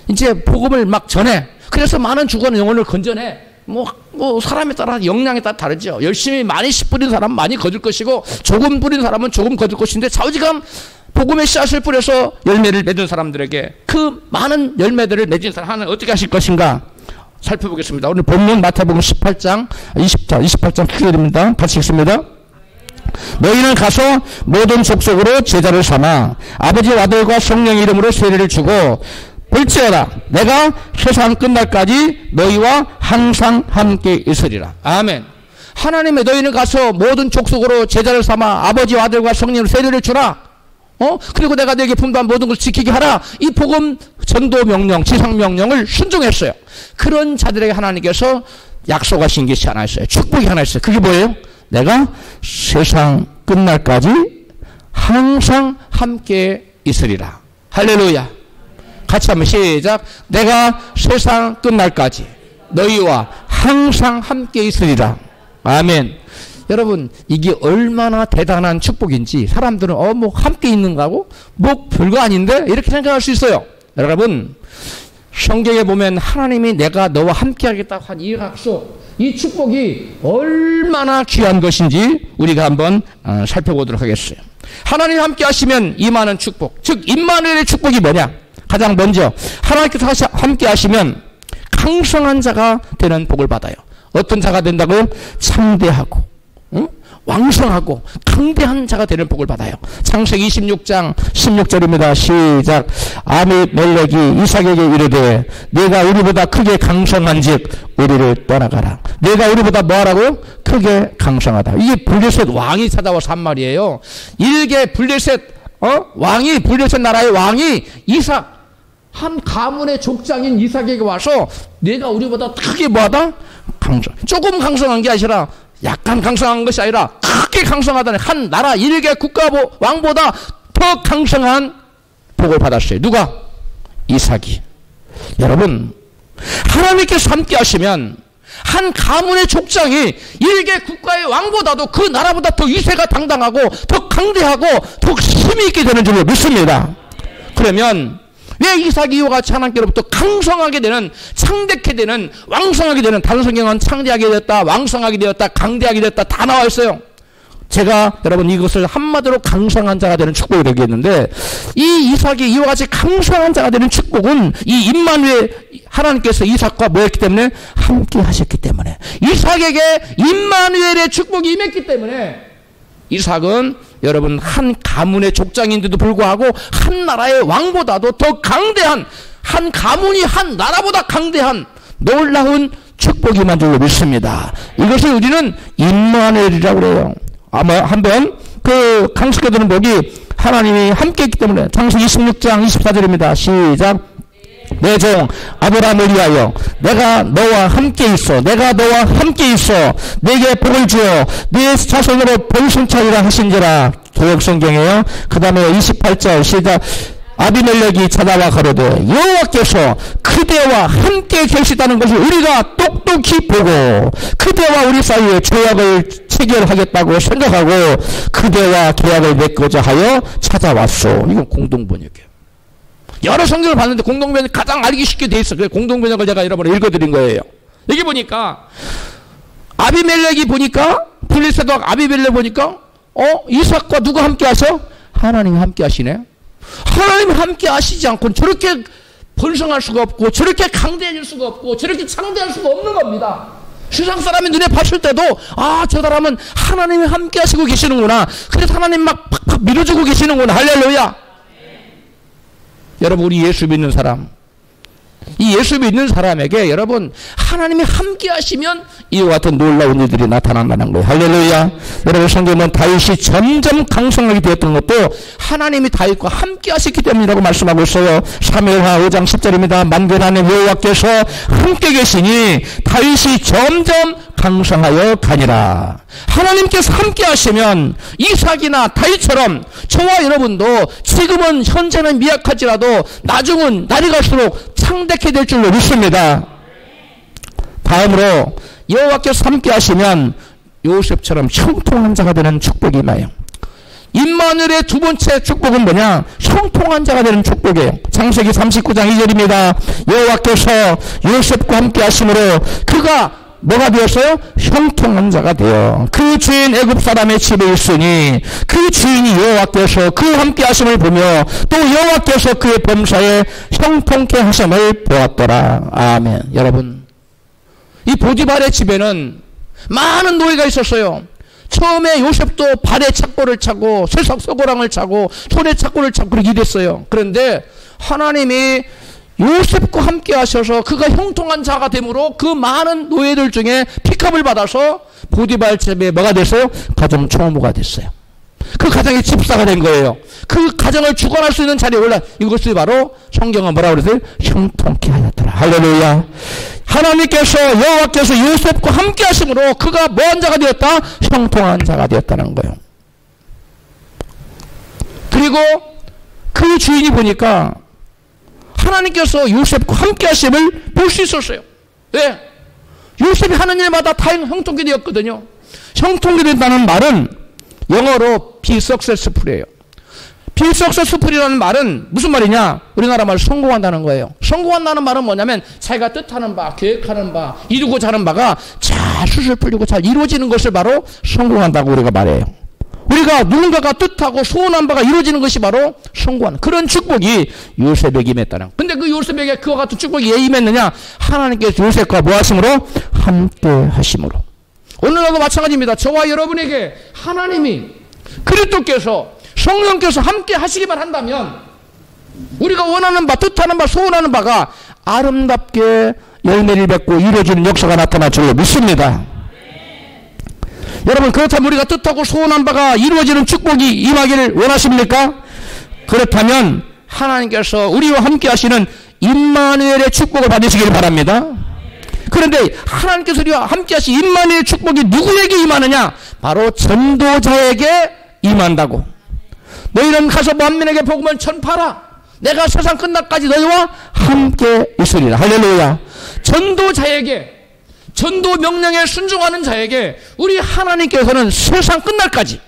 이제 복음을 막 전해. 그래서 많은 죽어가는 영혼을 건져내. 뭐 사람에 따라 역량에 따라 다르죠. 열심히 많이 씨 뿌린 사람은 많이 거둘 것이고, 조금 뿌린 사람은 조금 거둘 것인데, 좌우지간 복음의 씨앗을 뿌려서 열매를 맺은 사람들에게 그 많은 열매들을 맺은 사람 하나는 어떻게 하실 것인가 살펴보겠습니다. 오늘 본문 마태복음 18장 28장 9절입니다. 같이 읽습니다. 너희는 가서 모든 족속으로 제자를 삼아 아버지와 아들과 성령의 이름으로 세례를 주고 볼지어다 내가 세상 끝날까지 너희와 항상 함께 있으리라. 아멘. 하나님의 너희는 가서 모든 족속으로 제자를 삼아 아버지와 아들과 성령으로 세례를 주라. 그리고 내가 너에게 분부한 모든 것을 지키게 하라. 이 복음 전도 명령, 지상 명령을 순종했어요. 그런 자들에게 하나님께서 약속하신 것이 하나 있어요. 축복이 하나 있어요. 그게 뭐예요? 내가 세상 끝날까지 항상 함께 있으리라. 할렐루야. 같이 한번 시작. 내가 세상 끝날까지 너희와 항상 함께 있으리라. 아멘. 여러분, 이게 얼마나 대단한 축복인지 사람들은 뭐 함께 있는가고 뭐 별거 아닌데 이렇게 생각할 수 있어요. 여러분, 성경에 보면 하나님이 내가 너와 함께 하겠다고 한 이 약속, 이 축복이 얼마나 귀한 것인지 우리가 한번 살펴보도록 하겠어요. 하나님 함께 하시면 임하는 축복, 즉 임마누엘의 축복이 뭐냐? 가장 먼저 하나님께서 함께 하시면 강성한 자가 되는 복을 받아요. 어떤 자가 된다고요? 창대하고 왕성하고 강대한 자가 되는 복을 받아요. 창세기 26장 16절입니다. 시작. 아비멜렉이 이삭에게 이르되 네가 우리보다 크게 강성한즉 우리를 떠나가라. 네가 우리보다 뭐하라고요? 크게 강성하다. 이게 블레셋 왕이 찾아와서 한 말이에요. 일개 블레셋 왕이, 블레셋 나라의 왕이 이삭, 한 가문의 족장인 이삭에게 와서 네가 우리보다 크게 뭐하다? 강성. 조금 강성한 게 아니라 약간 강성한 것이 아니라 크게 강성하다는 한 나라 일개 국가 왕보다 더 강성한 복을 받았어요. 누가? 이삭이. 여러분, 하나님께서 함께 하시면 한 가문의 족장이 일개 국가의 왕보다도 그 나라보다 더 위세가 당당하고 더 강대하고 더 힘이 있게 되는 줄로 믿습니다. 그러면 왜 이삭이 이와 같이 하나님께로부터 강성하게 되는, 창대케 되는, 왕성하게 되는, 다른 성경은 창대하게 되었다, 왕성하게 되었다, 강대하게 되었다 다 나와 있어요. 제가 여러분 이것을 한마디로 강성한 자가 되는 축복을 얘기했는데, 이 이삭이 이와 같이 강성한 자가 되는 축복은 이 임마누엘, 하나님께서 이삭과 뭐했기 때문에? 함께 하셨기 때문에, 이삭에게 임마누엘의 축복이 임했기 때문에, 이삭은 여러분 한 가문의 족장인데도 불구하고 한 나라의 왕보다도 더 강대한, 한 가문이 한 나라보다 강대한 놀라운 축복이 임한 줄로 믿습니다. 이것을 우리는 임마누엘이라고 그래요. 아마 한번 그 강석해두는 복이 하나님이 함께 했기 때문에, 창세기 26장 24절입니다. 시작. 내 종 아브라함을 위하여 내가 너와 함께 있어, 내가 너와 함께 있어 내게 복을 주어 네 자손으로 번성차리라 하신지라. 개역성경이에요. 그 다음에 28절 시작. 아비멜렉이 찾아와 가로되 여호와께서 그대와 함께 계시다는 것을 우리가 똑똑히 보고 그대와 우리 사이에 조약을 체결하겠다고 생각하고 그대와 계약을 맺고자 하여 찾아왔소. 이건 공동번역이에요. 여러 성경을 봤는데 공동번역이 가장 알기 쉽게 돼 있어. 그래서 공동번역을 제가 여러분을 읽어드린 거예요. 여기 보니까 아비멜렉이 보니까, 블레셋 왕 아비멜렉 보니까 이삭과 누가 함께 하셔? 하나님이 함께 하시네. 하나님이 함께 하시지 않고는 저렇게 번성할 수가 없고 저렇게 강대해질 수가 없고 저렇게 창대할 수가 없는 겁니다. 세상 사람이 눈에 봤을 때도 아, 저 사람은 하나님이 함께 하시고 계시는구나. 그래서 하나님 막 팍팍 밀어주고 계시는구나. 할렐루야. 여러분, 우리 예수 믿는 사람, 이 예수 믿는 사람에게 여러분 하나님이 함께 하시면 이와 같은 놀라운 일들이 나타난다는 거예요. 할렐루야. 여러분, 성경은 다윗이 점점 강성하게 되었던 것도 하나님이 다윗과 함께 하셨기 때문이라고 말씀하고 있어요. 사무엘하 5장 10절입니다. 만군 안에 여호와께서 함께 계시니 다윗이 점점 강성하여 가니라. 하나님께서 함께 하시면 이삭이나 다윗처럼 저와 여러분도 지금은 현재는 미약하지라도 나중은 날이 갈수록 창대케 될 줄로 믿습니다. 다음으로 여호와께서 함께 하시면 요셉처럼 형통한 자가 되는 축복이 임해요. 임마누엘의 두 번째 축복은 뭐냐? 형통한 자가 되는 축복이에요. 창세기 39장 2절입니다. 여호와께서 요셉과 함께 하심으로 그가 뭐가 되었어요? 형통한 자가 되어 그 주인 애굽 사람의 집에 있으니 그 주인이 여호와께서 그 함께 하심을 보며 또 여호와께서 그의 범사에 형통케 하심을 보았더라. 아멘. 여러분, 이 보디발의 집에는 많은 노예가 있었어요. 처음에 요셉도 발에 착고를 차고 세상 서고랑을 차고 손에 착고를 차고 그렇게 일했어요. 그런데 하나님이 요셉과 함께 하셔서 그가 형통한 자가 되므로 그 많은 노예들 중에 픽업을 받아서 보디발 집에 뭐가 됐어요? 가정 총무가 됐어요. 그 가정의 집사가 된 거예요. 그 가정을 주관할 수 있는 자리에 올라. 이것이 바로 성경은 뭐라고 그랬어요? 형통케 하였더라. 할렐루야. 하나님께서 여호와께서 요셉과 함께 하심으로 그가 뭐한 자가 되었다? 형통한 자가 되었다는 거예요. 그리고 그 주인이 보니까 하나님께서 요셉과 함께 하심을 볼 수 있었어요. 왜? 요셉이 하는 일마다 다 형통케 되었거든요. 형통케 된다는 말은 영어로 be successful이에요. be successful이라는 말은 무슨 말이냐? 우리나라 말 성공한다는 거예요. 성공한다는 말은 뭐냐면 자기가 뜻하는 바, 계획하는 바, 이루고자 하는 바가 잘 술술 풀리고 잘 이루어지는 것을 바로 성공한다고 우리가 말해요. 우리가 누군가가 뜻하고 소원한 바가 이루어지는 것이 바로 성공하는 그런 축복이 요셉에게 임했다는. 근데 그 요셉에게 그와 같은 축복이 왜 임했느냐? 하나님께서 요셉과 뭐 하심으로? 함께 하심으로. 오늘날도 마찬가지입니다. 저와 여러분에게 하나님이 그리스도께서 성령께서 함께 하시기만 한다면 우리가 원하는 바, 뜻하는 바, 소원하는 바가 아름답게 열매를 맺고 이루어지는 역사가 나타날 줄로 믿습니다. 여러분, 그렇다면 우리가 뜻하고 소원한 바가 이루어지는 축복이 임하기를 원하십니까? 그렇다면 하나님께서 우리와 함께 하시는 임마누엘의 축복을 받으시길 바랍니다. 그런데 하나님께서 우리와 함께 하신 임마누엘의 축복이 누구에게 임하느냐? 바로 전도자에게 임한다고. 너희는 가서 만민에게 복음을 전파하라. 내가 세상 끝날까지 너희와 함께 있으리라. 할렐루야. 전도자에게, 전도 명령에 순종하는 자에게 우리 하나님께서는 세상 끝날까지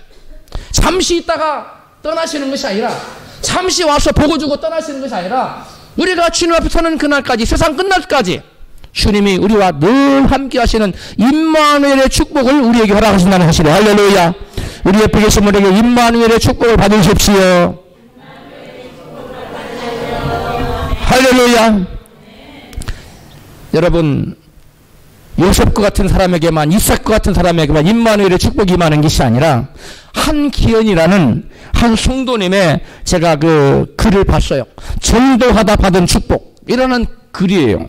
잠시 있다가 떠나시는 것이 아니라, 잠시 와서 보고 주고 떠나시는 것이 아니라 우리가 주님 앞에 서는 그날까지, 세상 끝날까지 주님이 우리와 늘 함께 하시는 임마누엘의 축복을 우리에게 허락하신다는 사실이에요. 할렐루야. 우리 옆에 계신 분에게 임마누엘의 축복을 받으십시오. 할렐루야. 여러분, 요셉과 같은 사람에게만, 이삭과 같은 사람에게만 임마누엘의 축복이 임하는 것이 아니라 한기현이라는 한 성도님의 제가 그 글을 봤어요. 전도하다 받은 축복 이라는 글이에요.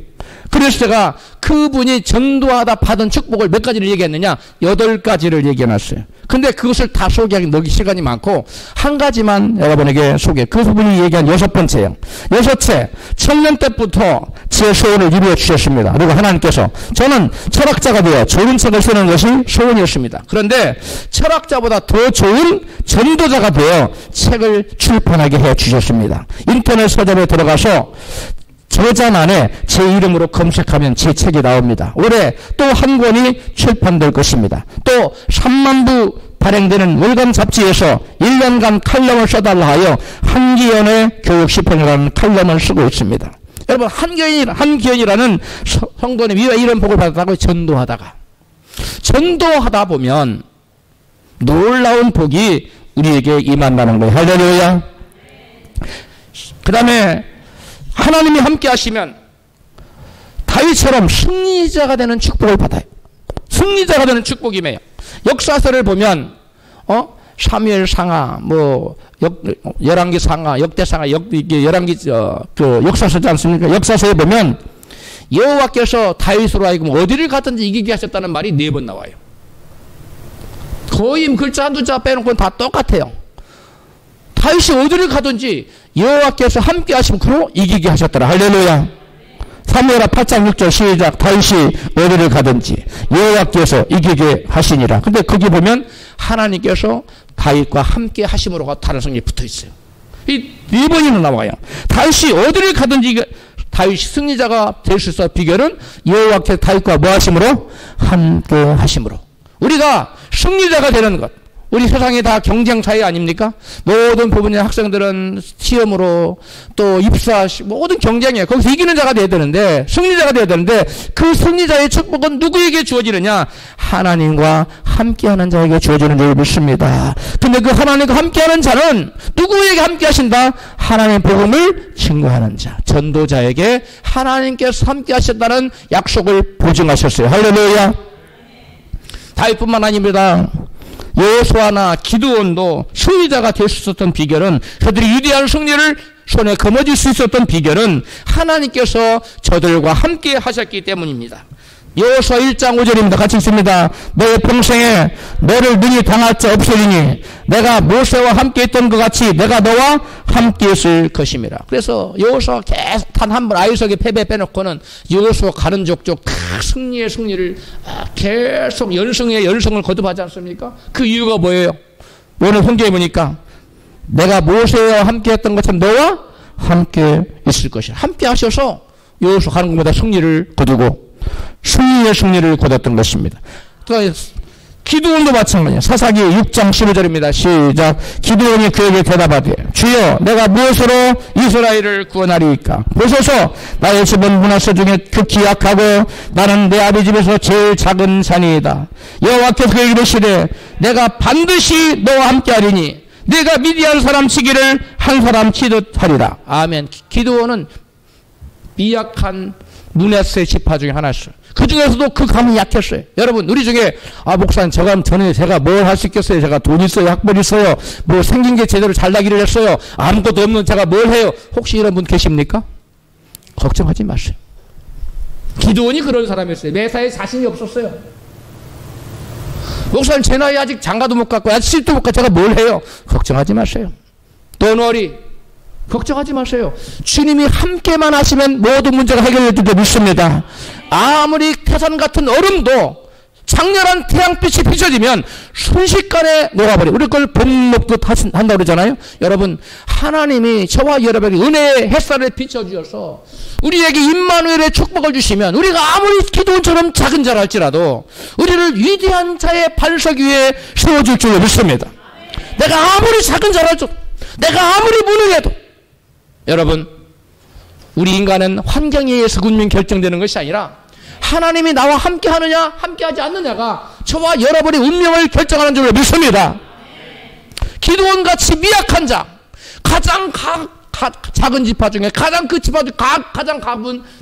그래서 제가 그분이 전도하다 받은 축복을 몇 가지를 얘기했느냐? 8가지를 얘기해놨어요. 근데 그것을 다 소개하기 너무 시간이 많고 한 가지만 여러분에게 소개. 그분이 얘기한 6번째예요. 6째, 청년 때부터 제 소원을 이루어 주셨습니다. 그리고 하나님께서 저는 철학자가 되어 좋은 책을 쓰는 것이 소원이었습니다. 그런데 철학자보다 더 좋은 전도자가 되어 책을 출판하게 해 주셨습니다. 인터넷 서점에 들어가서 저자만에 제 이름으로 검색하면 제 책이 나옵니다. 올해 또 한 권이 출판될 것입니다. 또 3만 부 발행되는 월간 잡지에서 1년간 칼럼을 써달라 하여 한기현의 교육시편이라는 칼럼을 쓰고 있습니다. 여러분, 한기현이라는 성도님 왜 이런 복을 받았다고? 전도하다 보면 놀라운 복이 우리에게 임한다는 거예요. 할렐루야. 그 다음에 하나님이 함께 하시면 다윗처럼 승리자가 되는 축복을 받아요. 승리자가 되는 축복이에요. 역사서를 보면 사무엘 상하, 열왕기 상하, 역대 상하, 열왕기 그 역사서지 않습니까? 역사서에 보면 여호와께서 다윗으로 하여금 어디를 가든지 이기게 하셨다는 말이 4번 나와요. 거의 글자 한두 자 빼놓고는 다 똑같아요. 다윗이 어디를 가든지 여호와께서 함께 하시면 그로 이기게 하셨더라. 할렐루야. 사무엘하 8장 6절 시작. 다윗이 어디를 가든지 여호와께서 이기게 하시니라. 근데 거기 보면 하나님께서 다윗과 함께 하심으로가 다른 성경이 붙어 있어요. 이 4번이나 나와요. 다윗이 어디를 가든지 다윗이 승리자가 될 수 있어. 비결은 여호와께서 다윗과 뭐 하심으로? 함께 하심으로. 우리가 승리자가 되는 것. 우리 세상이 다 경쟁 사회 아닙니까? 모든 부분의 학생들은 시험으로 또 입사, 모든 경쟁이에요. 거기서 이기는 자가 돼야 되는데, 승리자가 돼야 되는데, 그 승리자의 축복은 누구에게 주어지느냐? 하나님과 함께하는 자에게 주어지는 줄 믿습니다. 근데 그 하나님과 함께하는 자는 누구에게 함께 하신다? 하나님의 복음을 증거하는 자, 전도자에게 하나님께서 함께 하셨다는 약속을 보증하셨어요. 할렐루야. 다윗뿐만 아닙니다. 여호수아나 기드온도 승리자가 될 수 있었던 비결은, 그들이 위대한 승리를 손에 거머쥘 수 있었던 비결은 하나님께서 저들과 함께 하셨기 때문입니다. 여호수아 1장 5절입니다. 같이 읽습니다. 너의 평생에 너를 능히 당할 자 없으리니 내가 모세와 함께 했던 것 같이 내가 너와 함께 했을 것임이라. 그래서 여호수아 계속 단 한 번 아이석의 패배 빼놓고는 여호수아 가는 족족 승리의 승리를 계속 연승의 연승을 거듭하지 않습니까? 그 이유가 뭐예요? 오늘 성경에 보니까 내가 모세와 함께 했던 것처럼 너와 함께 있을 것이라. 함께 하셔서 여호수아 가는 것마다 승리를 거두고 승리의 승리를 거뒀던 것입니다. 또 기드온도 마찬가지예요. 사사기 6장 15절입니다. 시작. 기드온이 그에게 대답하되 주여 내가 무엇으로 이스라엘을 구원하리이까? 보소서 나의 집은 문화세 중에 극히 약하고 나는 내 아비 집에서 제일 작은 자니이다. 여호와께서 그에게 이르시되 내가 반드시 너와 함께하리니 내가 미디안 사람 치기를 한 사람 치듯 하리라. 아멘. 기드온은 미약한 문하세 지파 중에 하나였어요. 그 중에서도 그 감이 약했어요. 여러분, 우리 중에 목사님 전에 제가 뭘 할 수 있겠어요? 제가 돈 있어요, 학벌 있어요, 뭐 생긴 게 제대로 잘 나기를 했어요, 아무것도 없는 제가 뭘 해요? 혹시 이런 분 계십니까? 걱정하지 마세요. 기드온이 그런 사람이었어요. 매사에 자신이 없었어요. 목사님 제 나이 아직 장가도 못 갔고 아직 시집도 못 갔고 제가 뭘 해요? 걱정하지 마세요. Don't worry. 걱정하지 마세요. 주님이 함께만 하시면 모든 문제가 해결될 줄 믿습니다. 아무리 태산 같은 얼음도 장렬한 태양빛이 비춰지면 순식간에 녹아버려요. 우리 걸 봄 녹듯 한다고 그러잖아요. 여러분, 하나님이 저와 여러분에게 은혜의 햇살을 비춰주셔서 우리에게 임마누엘의 축복을 주시면 우리가 아무리 기도원처럼 작은 자라 할지라도 우리를 위대한 자의 반석 위에 세워줄 줄 믿습니다. 내가 아무리 작은 자라 할지라도, 내가 아무리 무능해도, 여러분, 우리 인간은 환경에 의해서 운명이 결정되는 것이 아니라 하나님이 나와 함께 하느냐 함께 하지 않느냐가 저와 여러분의 운명을 결정하는 줄로 믿습니다. 기드온같이 미약한 자, 가장 작은 지파 중에 가장 그 지파 중에 가장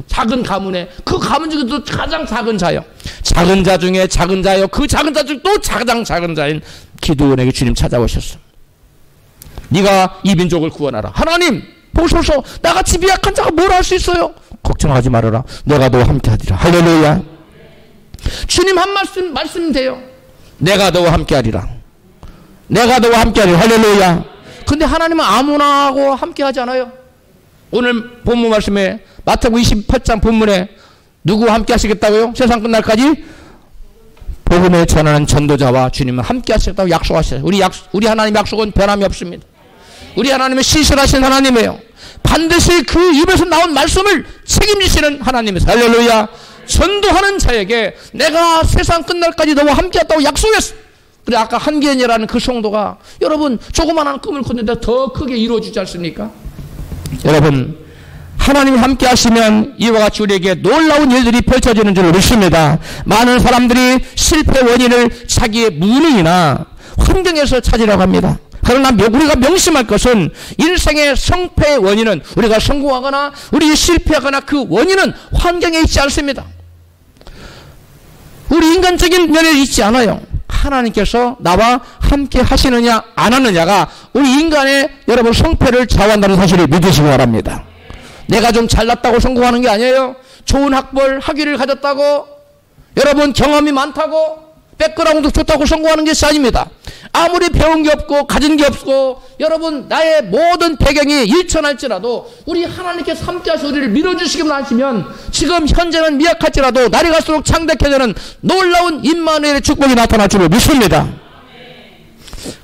작은 가문에 그 가문 중에도 가장 작은 자요. 작은 자 중에 작은 자요. 그 작은 자 중에 또 가장 작은 자인 기드온에게 주님 찾아오셨어. 네가 이 민족을 구원하라. 하나님 보소서, 나같이 미약한 자가 뭘 할 수 있어요? 걱정하지 말아라. 내가 너와 함께 하리라. 할렐루야. 주님 한 말씀 돼요. 내가 너와 함께 하리라. 내가 너와 함께 하리라. 할렐루야. 근데 하나님은 아무나 하고 함께 하지 않아요. 오늘 본문 말씀에 마태복음 28장 본문에 누구와 함께 하시겠다고요? 세상 끝날까지 복음을 전하는 전도자와 주님은 함께 하시겠다고 약속하셨어요. 우리 하나님 약속은 변함이 없습니다. 우리 하나님은 신실하신 하나님이에요. 반드시 그 입에서 나온 말씀을 책임지시는 하나님이세요. 할렐루야. 전도하는 자에게 내가 세상 끝날까지 너와 함께 했다고 약속했어. 그래 아까 한기현이라는 그 성도가 여러분 조그마한 꿈을 꿨는데 더 크게 이루어지지 않습니까? 여러분 하나님이 함께 하시면 이와 같이 우리에게 놀라운 일들이 펼쳐지는 줄 믿습니다. 많은 사람들이 실패 원인을 자기의 무능이나 환경에서 찾으려고 합니다. 그러나 우리가 명심할 것은 인생의 성패의 원인은 우리가 성공하거나 우리 실패하거나 그 원인은 환경에 있지 않습니다. 우리 인간적인 면에 있지 않아요. 하나님께서 나와 함께 하시느냐 안 하느냐가 우리 인간의 여러분 성패를 좌우한다는 사실을 믿으시기 바랍니다. 내가 좀 잘났다고 성공하는 게 아니에요. 좋은 학위를 가졌다고 여러분 경험이 많다고 백그라운드 좋다고 성공하는 것이 아닙니다. 아무리 배운 게 없고 가진 게 없고 여러분 나의 모든 배경이 일천할지라도 우리 하나님께서 함께 하셔서 우리를 밀어주시기만 하시면 지금 현재는 미약할지라도 날이 갈수록 창대해지는 놀라운 임마누엘의 축복이 나타날 줄을 믿습니다.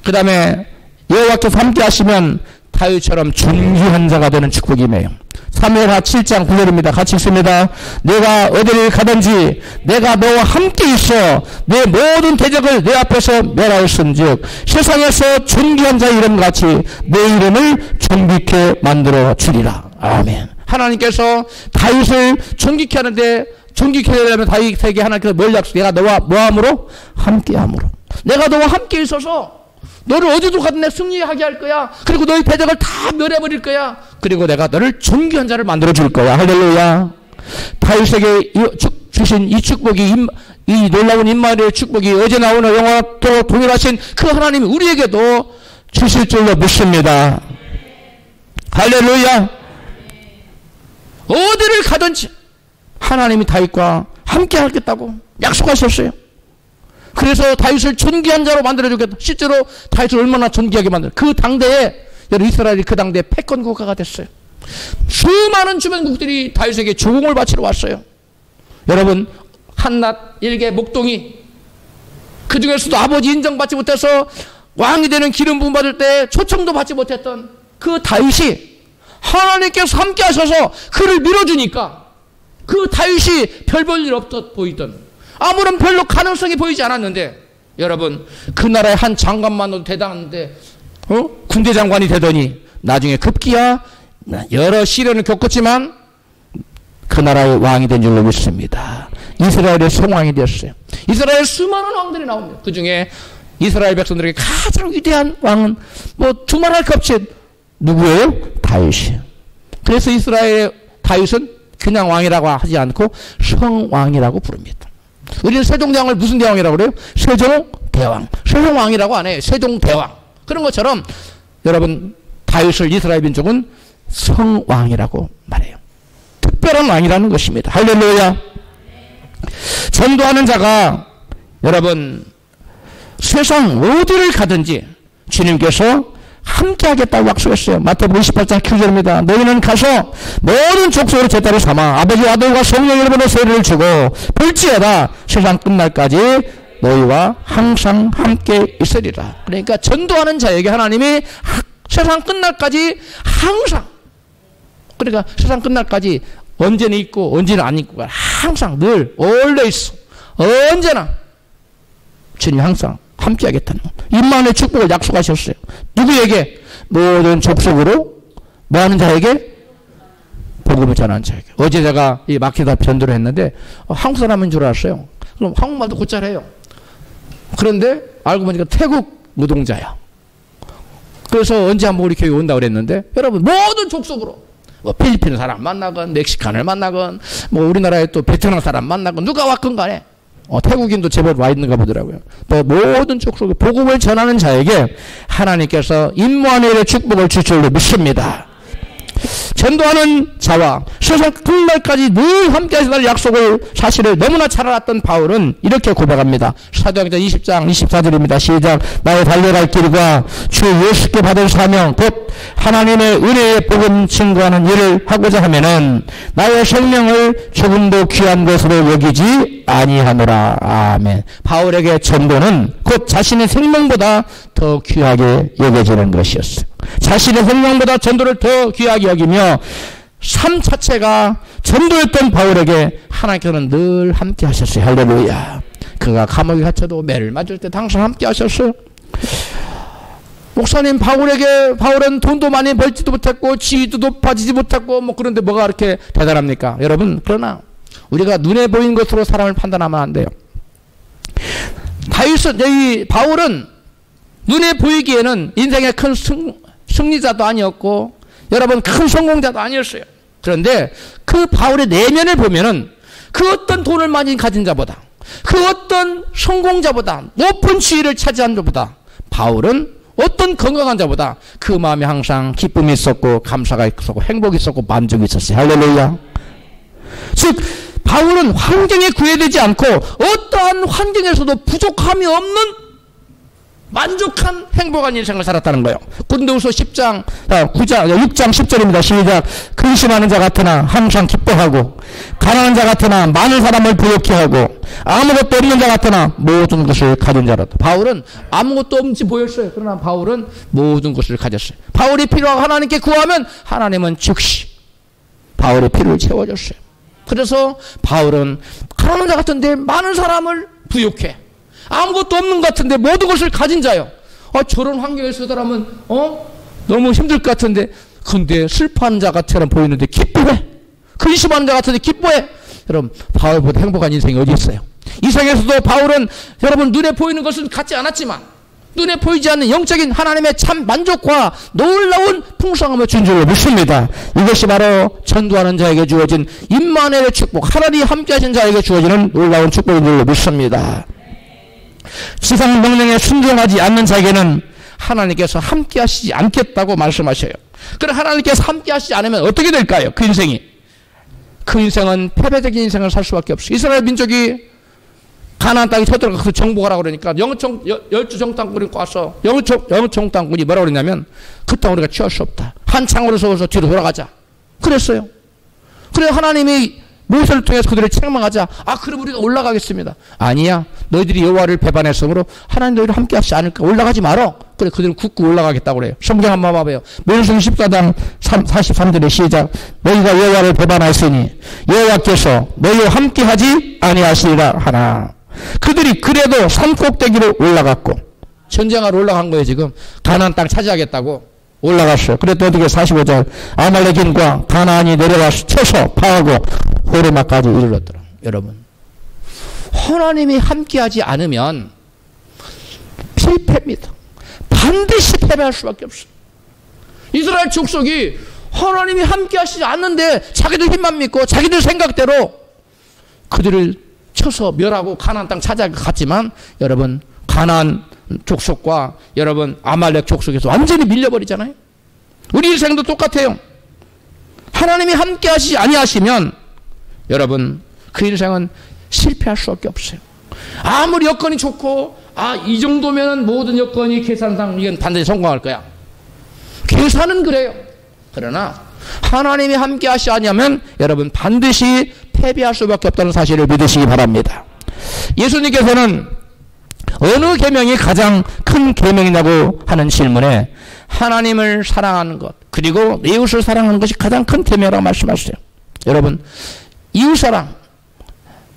그 다음에 여호와께서 함께 하시면 다윗처럼 존귀한 자가 되는 축복이네요. 사무엘하 7장 9절입니다. 같이 읽습니다. 내가 어디를 가든지 내가 너와 함께 있어 내 모든 대적을 내 앞에서 멸하였은즉 세상에서 존귀한 자의 이름같이 내 이름을 존귀케 만들어 주리라. 아멘. 하나님께서 다윗을 존귀케 하는데 존귀케 하려면 다윗에게 하나님께서 뭘 약속? 내가 너와 뭐함으로? 함께함으로. 내가 너와 함께 있어서 너를 어디도 가든 내 승리하게 할 거야. 그리고 너의 대적을 다 멸해버릴 거야. 그리고 내가 너를 존귀한 자를 만들어줄 거야. 할렐루야. 다윗에게 주신 이 축복이 이 놀라운 임마누엘의 축복이 어제 나오는 영화 또 동일하신 그 하나님이 우리에게도 주실 줄로 믿습니다. 할렐루야. 어디를 가든지 하나님이 다윗과 함께 하겠다고 약속하셨어요. 그래서 다윗을 존귀한 자로 만들어주겠다. 실제로 다윗을 얼마나 존귀하게 만들어. 그 당대에 여러분 이스라엘이 그 당대에 패권 국가가 됐어요. 수많은 주변국들이 다윗에게 조공을 바치러 왔어요. 여러분 한낱 일개 목동이 그 중에서도 아버지 인정받지 못해서 왕이 되는 기름 부음 받을 때 초청도 받지 못했던 그 다윗이 하나님께서 함께 하셔서 그를 밀어주니까 그 다윗이 별 볼 일 없듯 보이던 아무런 별로 가능성이 보이지 않았는데 여러분 그 나라의 한 장관만으로도 대단한데 군대 장관이 되더니 나중에 급기야 여러 시련을 겪었지만 그 나라의 왕이 된 줄로 믿습니다. 이스라엘의 성왕이 되었어요. 이스라엘 수많은 왕들이 나옵니다. 그 중에 이스라엘 백성들에게 가장 위대한 왕은 뭐 두말할 것 없이 누구예요? 다윗이에요. 그래서 이스라엘의 다윗은 그냥 왕이라고 하지 않고 성왕이라고 부릅니다. 우리는 세종대왕을 무슨 대왕이라고 그래요? 세종대왕. 세종왕이라고 안 해요. 세종대왕. 그런 것처럼 여러분 다윗을 이스라엘 민족은 성왕이라고 말해요. 특별한 왕이라는 것입니다. 할렐루야. 전도하는 자가 여러분 세상 어디를 가든지 주님께서 함께 하겠다고 약속했어요. 마태복음 28장 9절입니다. 너희는 가서 모든 족속으로 제 딸을 삼아 아버지와 아들과 성령 이름으로 세례를 주고 볼지어다 세상 끝날까지 너희와 항상 함께 있으리라. 그러니까 전도하는 자에게 하나님이 세상 끝날까지 항상, 그러니까 세상 끝날까지 언제는 있고 언제는 안 있고 항상 늘 always 언제나 주님 항상 함께 하겠다는 임마누엘의 축복을 약속하셨어요. 누구에게? 모든 족속으로 뭐하는 자에게? 복음을 전하는 자에게. 어제 제가 이 마케다 전도를 했는데 한국 사람인 줄 알았어요. 그럼 한국말도 곧잘 해요. 그런데 알고 보니까 태국 노동자야. 그래서 언제 한번 우리 교회 온다고 그랬는데 여러분 모든 족속으로 뭐 필리핀 사람 만나건 멕시칸을 만나건 뭐 우리나라에 또 베트남 사람 만나건 누가 왔건 간에 태국인도 제법 와 있는가 보더라고요. 또 모든 족속에 복음을 전하는 자에게 하나님께서 임마누엘의 축복을 주실 줄로 믿습니다. 전도하는 자와 세상 끝날까지 늘 함께 하시다는 약속을 사실을 너무나 잘 알았던 바울은 이렇게 고백합니다. 사도행전 20장 24절입니다. 시작. 나의 달려갈 길과 주 예수께 받은 사명 곧 하나님의 은혜의 복음 증거하는 일을 하고자 하면은 나의 생명을 조금도 귀한 것으로 여기지 아니하노라. 아멘. 바울에게 전도는 곧 자신의 생명보다 더 귀하게 여겨지는 것이었어요. 자신의 생명보다 전도를 더 귀하게 여기며 삶 자체가 전도였던 바울에게 하나님께서는 늘 함께 하셨어요. 할렐루야. 그가 감옥에 갇혀도 매를 맞을 때 항상 함께 하셨어요. 목사님, 바울은 돈도 많이 벌지도 못했고 지위도 높아지지 못했고 뭐 그런데 뭐가 그렇게 대단합니까? 여러분, 그러나 우리가 눈에 보이는 것으로 사람을 판단하면 안 돼요. 바울은 눈에 보이기에는 인생의 큰 승리자도 아니었고 여러분 큰 성공자도 아니었어요. 그런데 그 바울의 내면을 보면은 그 어떤 돈을 많이 가진 자보다 그 어떤 성공자보다 높은 지위를 차지한 자보다 바울은 어떤 건강한 자보다 그 마음에 항상 기쁨이 있었고 감사가 있었고 행복이 있었고 만족이 있었어요. 할렐루야. 즉 바울은 환경에 구애되지 않고 어떠한 환경에서도 부족함이 없는 만족한 행복한 인생을 살았다는 거예요. 고린도후서 6장 10절입니다. 시작. 근심하는 자 같으나 항상 기뻐하고 가난한 자 같으나 많은 사람을 부욕케 하고 아무것도 없는 자 같으나 모든 것을 가진 자로다. 바울은 아무것도 없는지 보였어요. 그러나 바울은 모든 것을 가졌어요. 바울이 필요하고 하나님께 구하면 하나님은 즉시 바울의 필요를 채워줬어요. 그래서 바울은 가난한 자 같은데 많은 사람을 부욕해. 아무것도 없는 것 같은데 모든 것을 가진 자요. 저런 환경에서 사람은 너무 힘들 것 같은데 근데 슬퍼하는 자 같처럼 보이는데 기뻐해. 근심하는 자 같은데 기뻐해. 여러분 바울보다 행복한 인생이 어디 있어요? 이 세상에서도 바울은 여러분 눈에 보이는 것은 갖지 않았지만 눈에 보이지 않는 영적인 하나님의 참 만족과 놀라운 풍성함을 준 줄로 믿습니다. 이것이 바로 전도하는 자에게 주어진 임마누엘의 축복, 하나님이 함께 하신 자에게 주어지는 놀라운 축복인 줄로 믿습니다. 지상 명령에 순종하지 않는 자에게는 하나님께서 함께 하시지 않겠다고 말씀하셔요. 그럼 하나님께서 함께 하시지 않으면 어떻게 될까요? 그 인생이. 그 인생은 패배적인 인생을 살 수밖에 없어요. 이스라엘 민족이 가나안 땅에 쳐들어가서 정복하라고 그러니까 열주 정탐꾼이 와서 영적 정탐꾼이 뭐라고 그러냐면 그 땅 우리가 취할 수 없다. 한창으로 서서 뒤로 돌아가자. 그랬어요. 그래 하나님이 모세를 통해서 그들을 책망하자. 그럼 우리가 올라가겠습니다. 아니야. 너희들이 여호와를 배반했으므로 하나님 너희를 함께 하시지 않을까. 올라가지 말어. 그래 그들은 굳고 올라가겠다고 그래요. 성경 한번 봐봐요. 민수기 14장 43절의 시작. 너희가 여호와를 배반하였으니 여호와께서 너희와 함께 하지 아니하시리라 하나. 그들이 그래도 산 꼭대기로 올라갔고 전쟁하러 올라간 거예요. 지금 가나안 땅 차지하겠다고 올라갔어요. 그래도 어떻게 45절 아말렉인과 가나안이 내려와서 쳐서 파하고 호르마까지 이르렀더라. 여러분 하나님이 함께하지 않으면 필패입니다. 반드시 패배할 수밖에 없어요. 이스라엘 족속이 하나님이 함께하시지 않는데 자기들 힘만 믿고 자기들 생각대로 그들을 쳐서 멸하고 가나안 땅 찾아갔지만 여러분 가나안 족속과 여러분 아말렉 족속에서 완전히 밀려버리잖아요. 우리 인생도 똑같아요. 하나님이 함께 하시지 아니하시면 여러분 그 인생은 실패할 수밖에 없어요. 아무리 여건이 좋고 이 정도면 모든 여건이 계산상 이건 반드시 성공할 거야. 계산은 그래요. 그러나 하나님이 함께 하시지 아니하면 여러분 반드시 패배할 수밖에 없다는 사실을 믿으시기 바랍니다. 예수님께서는 어느 계명이 가장 큰 계명이냐고 하는 질문에 하나님을 사랑하는 것 그리고 이웃을 사랑하는 것이 가장 큰 계명이라고 말씀하셨어요. 여러분 이웃사랑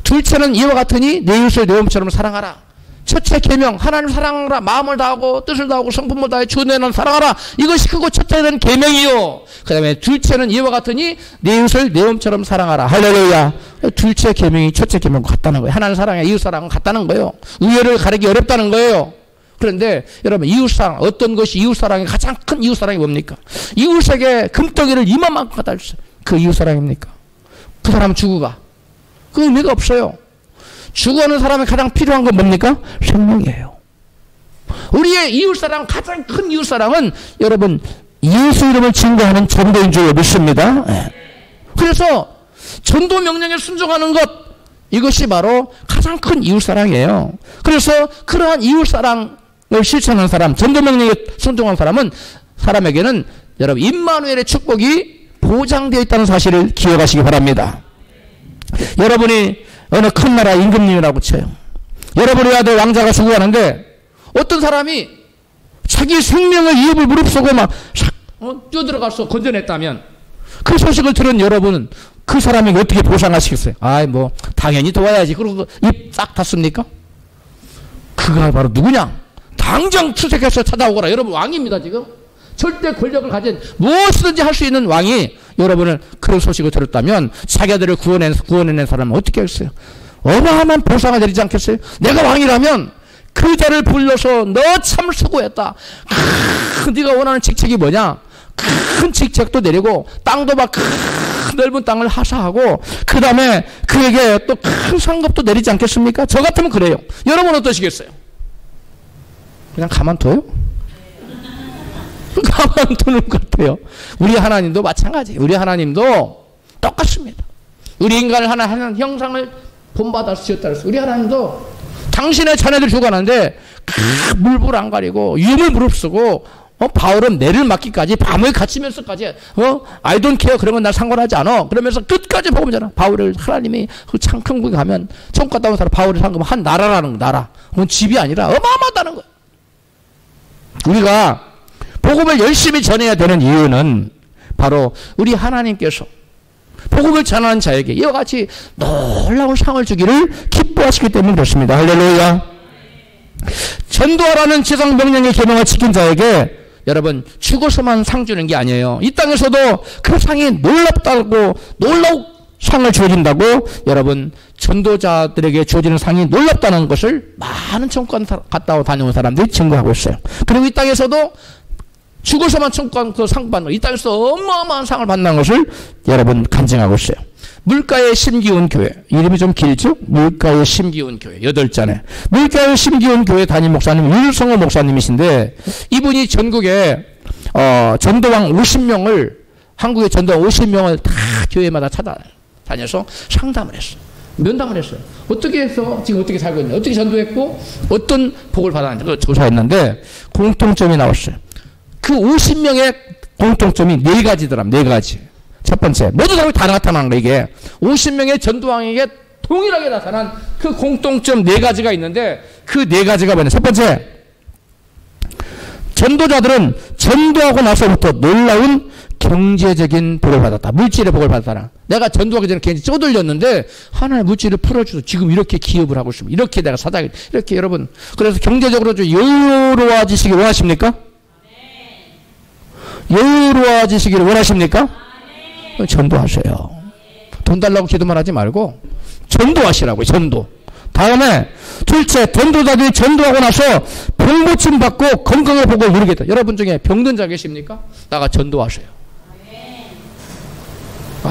둘째는 이와 같으니 내 이웃을 내 몸처럼 사랑하라. 첫째 계명, 하나님 사랑하라, 마음을 다하고 뜻을 다하고 성품을 다해 주 너의 사랑하라. 이것이 크고 첫째는 계명이요. 그 다음에 둘째는 이와 같으니 내 이웃을 내 몸처럼 사랑하라. 할렐루야. 둘째 계명이 첫째 계명과 같다는 거예요. 하나님 사랑에 이웃 사랑은 같다는 거예요. 의외를 가리기 어렵다는 거예요. 그런데 여러분, 이웃사랑, 어떤 것이 이웃사랑의 가장 큰 이웃사랑이 뭡니까? 이웃에게 금덩이를 이만큼 갖다 주세요. 그 이웃사랑입니까? 그 사람 죽어가. 그 의미가 없어요. 죽어가는 사람이 가장 필요한 건 뭡니까? 생명이에요. 우리의 이웃사랑, 가장 큰 이웃사랑은 여러분, 예수 이름을 증거하는 전도인 줄 믿습니다. 네. 그래서 전도 명령에 순종하는 것, 이것이 바로 가장 큰 이웃사랑이에요. 그래서 그러한 이웃사랑을 실천하는 사람, 전도 명령에 순종한 사람은, 사람에게는 여러분 임마누엘의 축복이 보장되어 있다는 사실을 기억하시기 바랍니다. 여러분이 어느 큰 나라 임금님이라고 쳐요. 여러분의 아들 왕자가 죽어가는데 어떤 사람이 자기 생명의 위협을 무릅쓰고 막 뛰어들어가서 건져냈다면, 그 소식을 들은 여러분은 그 사람에게 어떻게 보상하시겠어요? 아이 뭐 당연히 도와야지. 그러고 입 싹 닫습니까? 그가 바로 누구냐? 당장 출석해서 찾아오거라. 여러분 왕입니다 지금. 절대 권력을 가진 무엇이든지 할 수 있는 왕이 여러분을 그런 소식을 들었다면 자기 아들을 구원해낸 사람은 어떻게 하겠어요? 어마어마한 보상을 내리지 않겠어요? 내가 왕이라면 그 자를 불러서 너 참 수고했다. 네가 원하는 직책이 뭐냐? 큰 직책도 내리고 땅도 막 넓은 땅을 하사하고 그 다음에 그에게 또 큰 상급도 내리지 않겠습니까? 저 같으면 그래요. 여러분 어떠시겠어요? 그냥 가만둬요? 가만두는 것 같아요. 우리 하나님도 마찬가지예요. 우리 하나님도 똑같습니다. 우리 인간을 하나님 형상을 본받아서 지었다 그랬어요. 우리 하나님도 당신의 자녀들 죽어가는데 물불 안 가리고 위험을 무릅쓰고 바울은 내를 맞기까지 밤을 갇히면서까지 I don't care 그런 건 날 상관하지 않아. 그러면서 끝까지 복음전하. 바울을 하나님이 그 창평국에 가면 총 갔다 온 사람 바울을 상금 한 나라라는 거. 나라. 그건 집이 아니라 어마어마하다는 거예요. 우리가 복음을 열심히 전해야 되는 이유는 바로 우리 하나님께서 복음을 전하는 자에게 이와 같이 놀라운 상을 주기를 기뻐하시기 때문에 그렇습니다. 할렐루야. 전도하라는 지상명령의 계명을 지킨 자에게 여러분 죽어서만 상 주는 게 아니에요. 이 땅에서도 그 상이 놀랍다고 놀라운 상을 주어진다고 여러분 전도자들에게 주어지는 상이 놀랍다는 것을 많은 천국 갔다 다녀온 사람들이 증거하고 있어요. 그리고 이 땅에서도 죽어서만 천국 그 상 받는 이 땅에서 어마어마한 상을 받는 것을 여러분 간증하고 있어요. 물가의 심기운 교회, 이름이 좀 길죠? 물가의 심기운 교회 8자네. 물가의 심기운 교회 담임 목사님 윤성호 목사님이신데 이분이 전국에 전도왕 50명을 한국의 전도왕 50명을 다 교회마다 찾아다녀서 상담을 했어요. 면담을 했어요. 어떻게 해서 지금 어떻게 살고 있냐, 어떻게 전도했고 어떤 복을 받았는지 그걸 조사했는데 공통점이 나왔어요. 그 50명의 공통점이 4가지더랍니다. 4가지. 첫 번째, 모두 다 나타나는 거 이게 50명의 전도왕에게 동일하게 나타난 그 공통점 4가지가 있는데 그 4가지가 뭐냐? 첫 번째, 전도자들은 전도하고 나서부터 놀라운 경제적인 복을 받았다. 물질의 복을 받았다. 내가 전도하기 전에 굉장히 쪼들렸는데 하나님 물질을 풀어주서 지금 이렇게 기업을 하고 있습니다. 이렇게 내가 사장이 이렇게 여러분 그래서 경제적으로 좀 여유로워지시길 원하십니까? 여유로워지시기를 원하십니까? 전도하세요. 돈 달라고 기도만 하지 말고 전도하시라고요. 전도. 다음에 둘째, 전도자들이 전도하고 나서 병고침 받고 건강의 복을 누리겠다. 여러분 중에 병든 자 계십니까? 나가 전도하세요.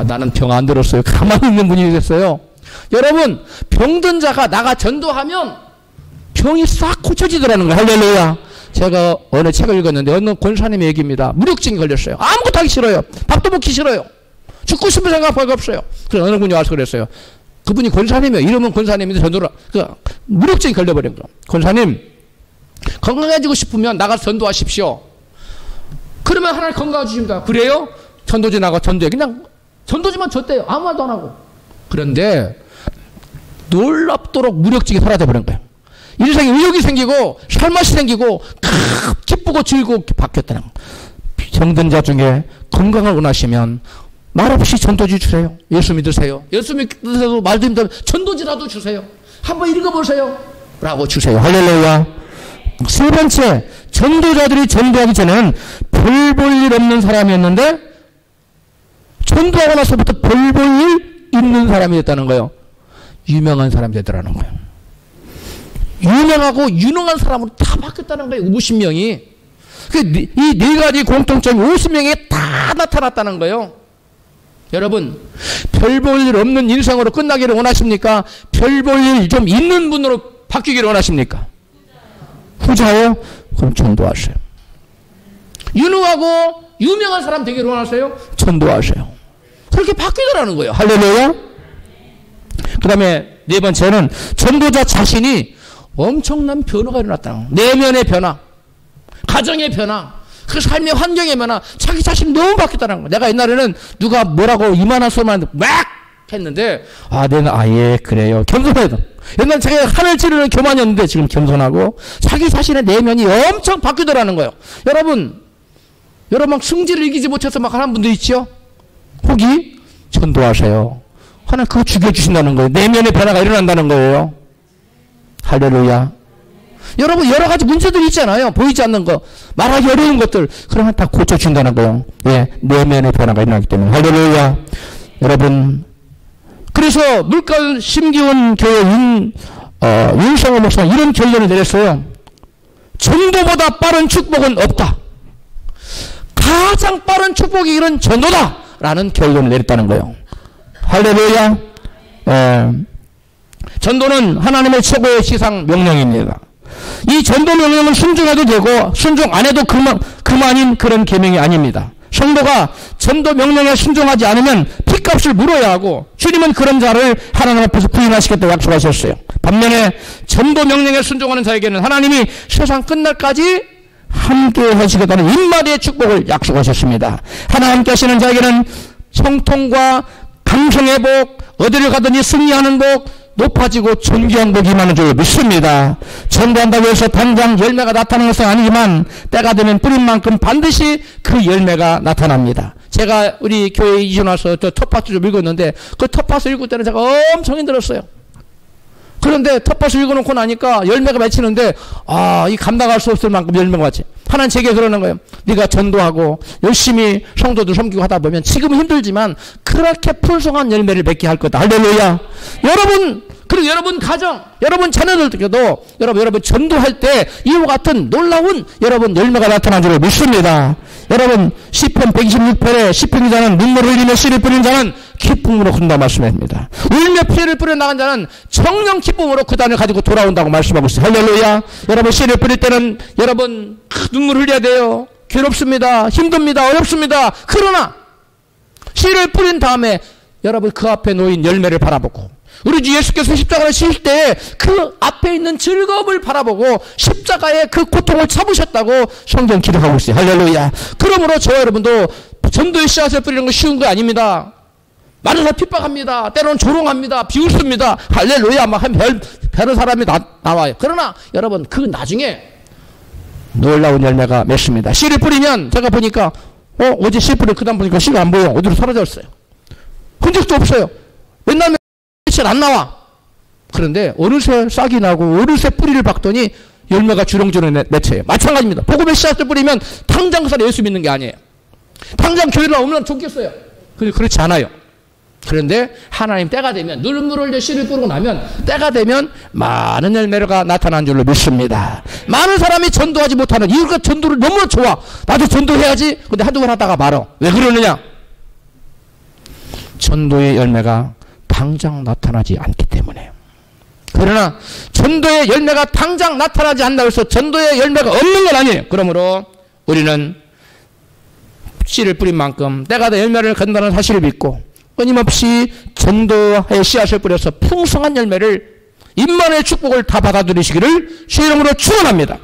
나는 병 안 들었어요. 가만히 있는 분이 됐어요. 여러분 병든 자가 나가 전도하면 병이 싹 고쳐지더라는 거예요. 할렐루야. 제가 어느 책을 읽었는데 어느 권사님의 얘기입니다. 무력증이 걸렸어요. 아무것도 하기 싫어요. 밥도 먹기 싫어요. 죽고 싶은 생각밖에 없어요. 그래서 어느 분이 와서 그랬어요. 그분이 권사님이에요. 이름은 권사님인데 전도를 무력증이 걸려버린 거예요. 권사님 건강해지고 싶으면 나가서 전도하십시오. 그러면 하나님 건강해 주십니다. 그래요? 전도지 나가 전도해. 그냥 전도지만 줬대요. 아무 말도 안 하고. 그런데 놀랍도록 무력증이 사라져버린 거예요. 인생에 의욕이 생기고 살맛이 생기고 기쁘고 즐겁게 바뀌었다는 거예요. 병든 자 중에 건강을 원하시면 말없이 전도지 주세요. 예수 믿으세요. 예수 믿으세요. 말도 힘들면 전도지라도 주세요. 한번 읽어보세요. 라고 주세요. 할렐루야. 세 번째, 전도자들이 전도하기 전에는 별 볼 일 없는 사람이었는데 전도하고 나서부터 별 볼 일 있는 사람이 됐다는 거예요. 유명한 사람이 되더라는 거예요. 유명하고 유능한 사람으로 다 바뀌었다는 거예요. 50명이. 이 네 가지 공통점이 50명에 다 나타났다는 거예요. 여러분, 별 볼 일 없는 인생으로 끝나기를 원하십니까? 별 볼 일 좀 있는 분으로 바뀌기를 원하십니까? 후자요? 그럼 전도하세요. 유능하고 유명한 사람 되기를 원하세요? 전도하세요. 그렇게 바뀌더라는 거예요. 할렐루야. 그 다음에 네 번째는 전도자 자신이 엄청난 변화가 일어났다는 거예요. 내면의 변화, 가정의 변화, 그 삶의 환경의 변화, 자기 자신이 너무 바뀌었다는 거예요. 내가 옛날에는 누가 뭐라고 이만한 소리만 막 했는데, 예, 그래요. 겸손해도. 옛날 자기가 하늘 찌르는 교만이었는데 지금 겸손하고 자기 자신의 내면이 엄청 바뀌더라는 거예요. 여러분 막 승질을 이기지 못해서 막 하는 분들 있죠? 혹이 전도하세요. 하나님 그거 죽여주신다는 거예요. 내면의 변화가 일어난다는 거예요. 할렐루야. 여러분 여러 가지 문제들이 있잖아요. 보이지 않는 거, 말하기 어려운 것들, 그러면 다 고쳐준다는 거예요. 예, 내면의 변화가 일어나기 때문에. 할렐루야. 여러분, 그래서 물가을 심기원 교회 윤성호 목사는 이런 결론을 내렸어요. 전도보다 빠른 축복은 없다. 가장 빠른 축복이 이런 전도다 라는 결론을 내렸다는 거예요. 할렐루야. 전도는 하나님의 최고의 지상 명령입니다. 이 전도 명령은 순종해도 되고 순종 안 해도 그만인 그런 계명이 아닙니다. 성도가 전도 명령에 순종하지 않으면 핏값을 물어야 하고, 주님은 그런 자를 하나님 앞에서 부인하시겠다고 약속하셨어요. 반면에 전도 명령에 순종하는 자에게는 하나님이 세상 끝날까지 함께 하시겠다는 인마리의 축복을 약속하셨습니다. 하나님 함께 하시는 자에게는 성통과 강성의 복, 어디를 가든지 승리하는 복, 높아지고 존귀한 복이 임하는 줄 믿습니다. 전도한다고 해서 당장 열매가 나타나는 것은 아니지만 때가 되면 뿌린 만큼 반드시 그 열매가 나타납니다. 제가 우리 교회에 이전 와서 저 텃밭을 좀 읽었는데 그 텃밭을 읽을 때는 제가 엄청 힘들었어요. 그런데 텃밭을 읽어놓고 나니까 열매가 맺히는데 이 감당할 수 없을 만큼 열매가 맺지. 하나님 제게 그러는 거예요. 네가 전도하고 열심히 성도들 섬기고 하다 보면 지금은 힘들지만 그렇게 풍성한 열매를 맺게 할 거다. 할렐루야. 여러분, 그리고 여러분 가정, 여러분 자녀들께도 여러분 전도할 때 이와 같은 놀라운 여러분 열매가 나타난 줄 믿습니다. 여러분 시편 126편에 시편 기자는 눈물 흘리며 씨를 뿌리는 자는 기쁨으로 건다 말씀합니다. 울며 피를 뿌려 나간 자는 정령 기쁨으로 그 단을 가지고 돌아온다고 말씀하고 있어요. 할렐루야. 여러분 씨를 뿌릴 때는 여러분 눈물 흘려야 돼요. 괴롭습니다. 힘듭니다. 어렵습니다. 그러나 씨를 뿌린 다음에 여러분 그 앞에 놓인 열매를 바라보고, 우리 주 예수께서 십자가를 지실 때 그 앞에 있는 즐거움을 바라보고 십자가의 그 고통을 참으셨다고 성경 기록하고 있어요. 할렐루야. 그러므로 저와 여러분도 전도의 씨앗을 뿌리는 건 쉬운 거 아닙니다. 많은 사람 핍박합니다. 때로는 조롱합니다. 비웃습니다. 할렐루야. 막 별의 사람이 나와요. 그러나 여러분 그 나중에 놀라운 열매가 맺습니다. 씨를 뿌리면 제가 보니까 어제 씨 뿌리 그다음 보니까 씨가 안 보여. 어디로 사라졌어요. 흔적도 없어요. 맨날 며칠 안 나와. 그런데 어느새 싹이 나고 어느새 뿌리를 박더니 열매가 주렁주렁 맺혀요. 마찬가지입니다. 복음의 씨앗을 뿌리면 당장 그 사람 예수 믿는 게 아니에요. 당장 교회를 나오면 좋겠어요. 그렇지 않아요. 그런데 하나님 때가 되면, 눈물을 흘려 씨를 뿌리고 나면 때가 되면 많은 열매가 나타난 줄로 믿습니다. 많은 사람이 전도하지 못하는 이유가 전도를 너무 좋아. 나도 전도해야지. 근데 한두 번 하다가 말어. 왜 그러느냐? 전도의 열매가 당장 나타나지 않기 때문에. 그러나 전도의 열매가 당장 나타나지 않는다고 해서 전도의 열매가 없는 건 아니에요. 그러므로 우리는 씨를 뿌린 만큼 때가 돼 열매를 건다는 사실을 믿고 끊임없이 전도의 씨앗을 뿌려서 풍성한 열매를, 임만의 축복을 다 받아들이시기를 주의 이름으로 축원합니다.